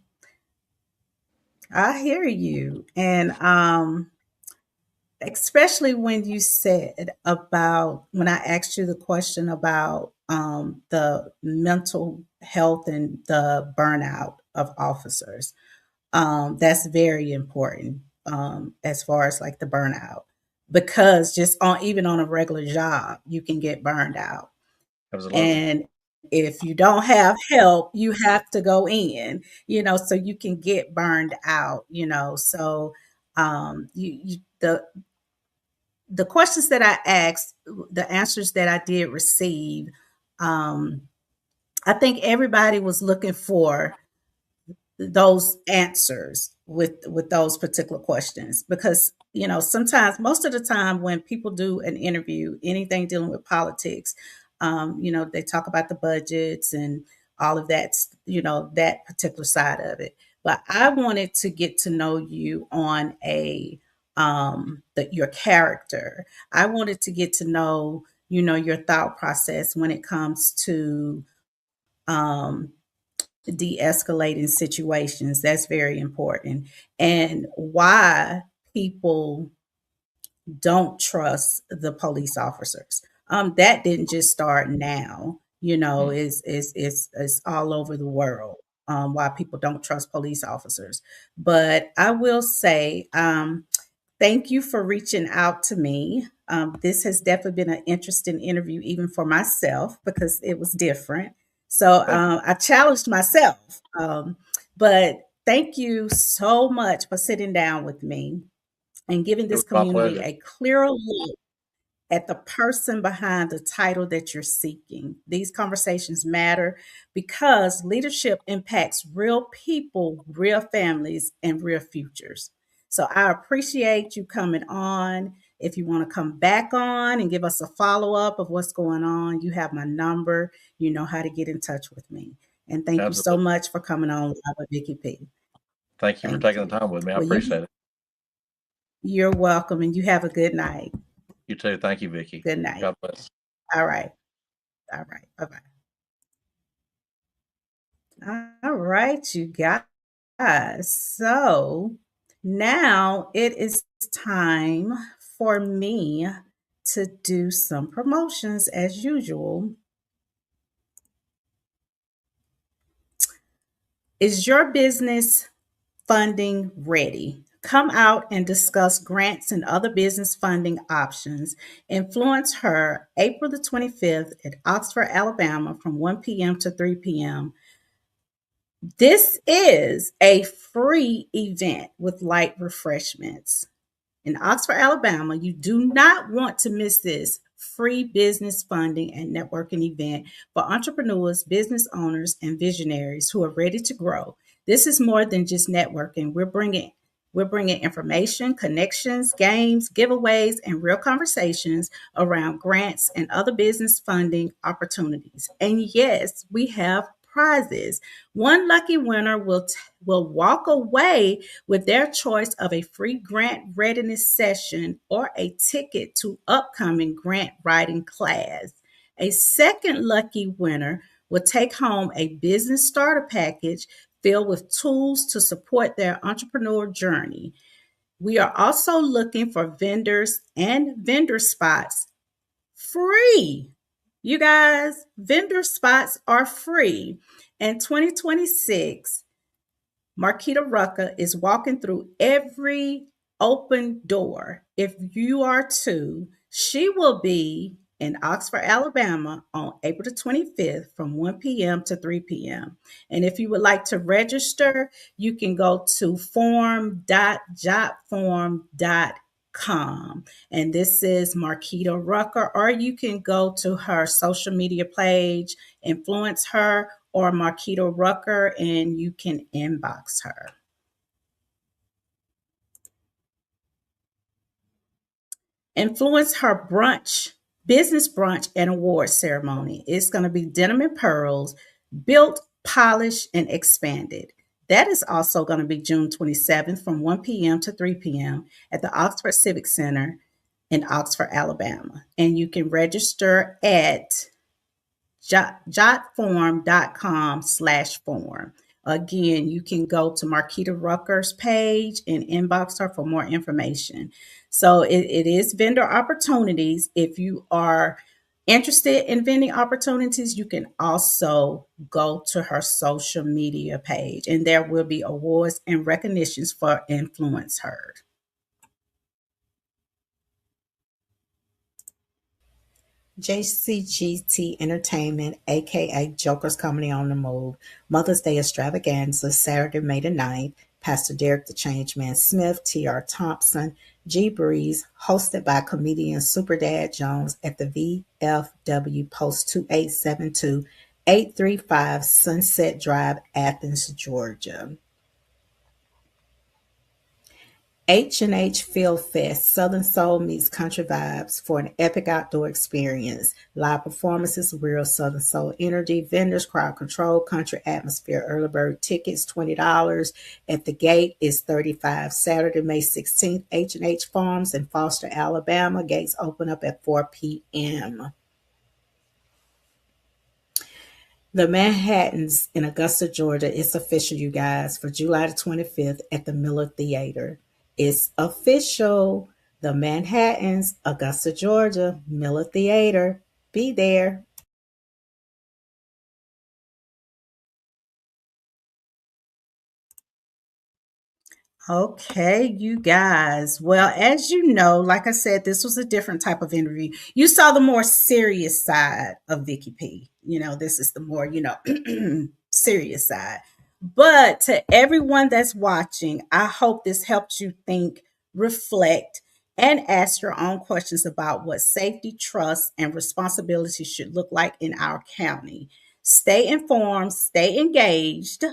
I hear you. And especially when you said about when I asked you the question about the mental health and the burnout of officers. That's very important as far as like the burnout, because just on even on a regular job, you can get burned out. Absolutely. And if you don't have help, you have to go in, so you can get burned out, So the questions that I asked, the answers that I did receive, um, I think everybody was looking for those answers with those particular questions, because sometimes, most of the time when people do an interview, anything dealing with politics, they talk about the budgets and all of that, that particular side of it. But I wanted to get to know you on your character. I wanted to get to know your thought process when it comes to um de-escalating situations. That's very important. And why people don't trust the police officers. That didn't just start now, Mm. it's all over the world. Why people don't trust police officers. But I will say, thank you for reaching out to me. This has definitely been an interesting interview, even for myself, because it was different. So Thank you. I challenged myself. But thank you so much for sitting down with me and giving It this was my community pleasure. a clearer look at the person behind the title that you're seeking. These conversations matter because leadership impacts real people, real families, and real futures. So I appreciate you coming on. If you want to come back on and give us a follow up of what's going on, you have my number. You know how to get in touch with me. And thank you so Absolutely. much for coming on live with Vicky P. Thank you for Thank taking the you. time with me. I Well, appreciate it. you're welcome, and you have a good night. You too. Thank you, Vicky. Good night. God bless. All right. All right. Bye bye. All right, you guys. So now it is time for me to do some promotions as usual. Is your business funding ready? Come out and discuss grants and other business funding options. Influence Her, April the 25th at Oxford, Alabama from 1 p.m. to 3 p.m. This is a free event with light refreshments in Oxford, Alabama. You do not want to miss this free business funding and networking event for entrepreneurs, business owners, and visionaries who are ready to grow. This is more than just networking. We're bringing information, connections, games, giveaways, and real conversations around grants and other business funding opportunities. And yes, we have prizes. One lucky winner will walk away with their choice of a free grant readiness session or a ticket to upcoming grant writing class. A second lucky winner will take home a business starter package filled with tools to support their entrepreneur journey. We are also looking for vendors and vendor spots free. You guys, vendor spots are free. In 2026, Marquita Rucker is walking through every open door. If you are too, she will be in Oxford, Alabama on April the 25th from 1 p.m. to 3 p.m. And if you would like to register, you can go to form.jotform.com. And this is Marquita Rucker, or you can go to her social media page, influence her, or Marquita Rucker, and you can inbox her. Influence her brunch, business brunch, and award ceremony. It's going to be Denim and Pearls, built, polished, and expanded. That is also going to be June 27th from 1 p.m. to 3 p.m. at the Oxford Civic Center in Oxford, Alabama. And you can register at jotform.com/form. Again, you can go to Marquita Rucker's page and inbox her for more information. So it is vendor opportunities. If you are interested in vending opportunities, you can also go to her social media page, and there will be awards and recognitions for influence heard. JCGT Entertainment, aka Joker's Comedy on the Move, Mother's Day Extravaganza, Saturday, May the 9th. Pastor Derek the Changeman Smith, T.R. Thompson, G Breeze, hosted by comedian Superdad Jones at the VFW Post 2872, 835 Sunset Drive, Athens, Georgia. H&H Field Fest, Southern Soul meets country vibes for an epic outdoor experience. Live performances, real Southern Soul energy, vendors, crowd control, country atmosphere. Early bird tickets $20. At the gate is $35. Saturday, May 16th, H&H Farms in Foster, Alabama. Gates open up at 4 p.m. The Manhattans in Augusta, Georgia, it's official, you guys, for July the 25th at the Miller Theater. It's official. The Manhattans, Augusta, Georgia, Miller Theater. Be there. Okay, you guys. Well, as you know, like I said, this was a different type of interview. You saw the more serious side of Vicky P. This is the more, serious side. But to everyone that's watching, I hope this helps you think, reflect, and ask your own questions about what safety, trust, and responsibility should look like in our county. Stay informed, stay engaged,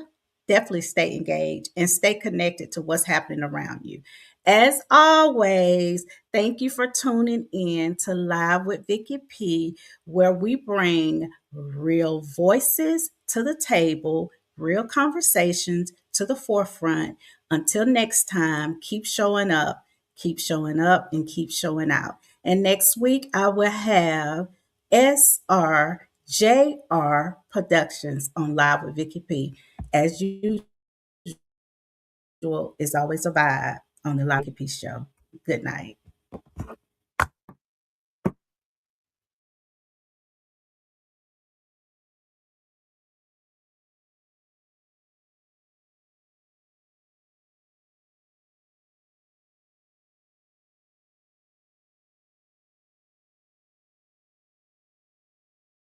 definitely stay engaged and stay connected to what's happening around you. As always, thank you for tuning in to Live with Vicky P, where we bring real voices to the table, real conversations to the forefront. Until next time, keep showing up, and keep showing out. And next week, I will have SRJR Productions on Live with Vicky P. As usual, is always a vibe on the Lucky Peace Show. Good night.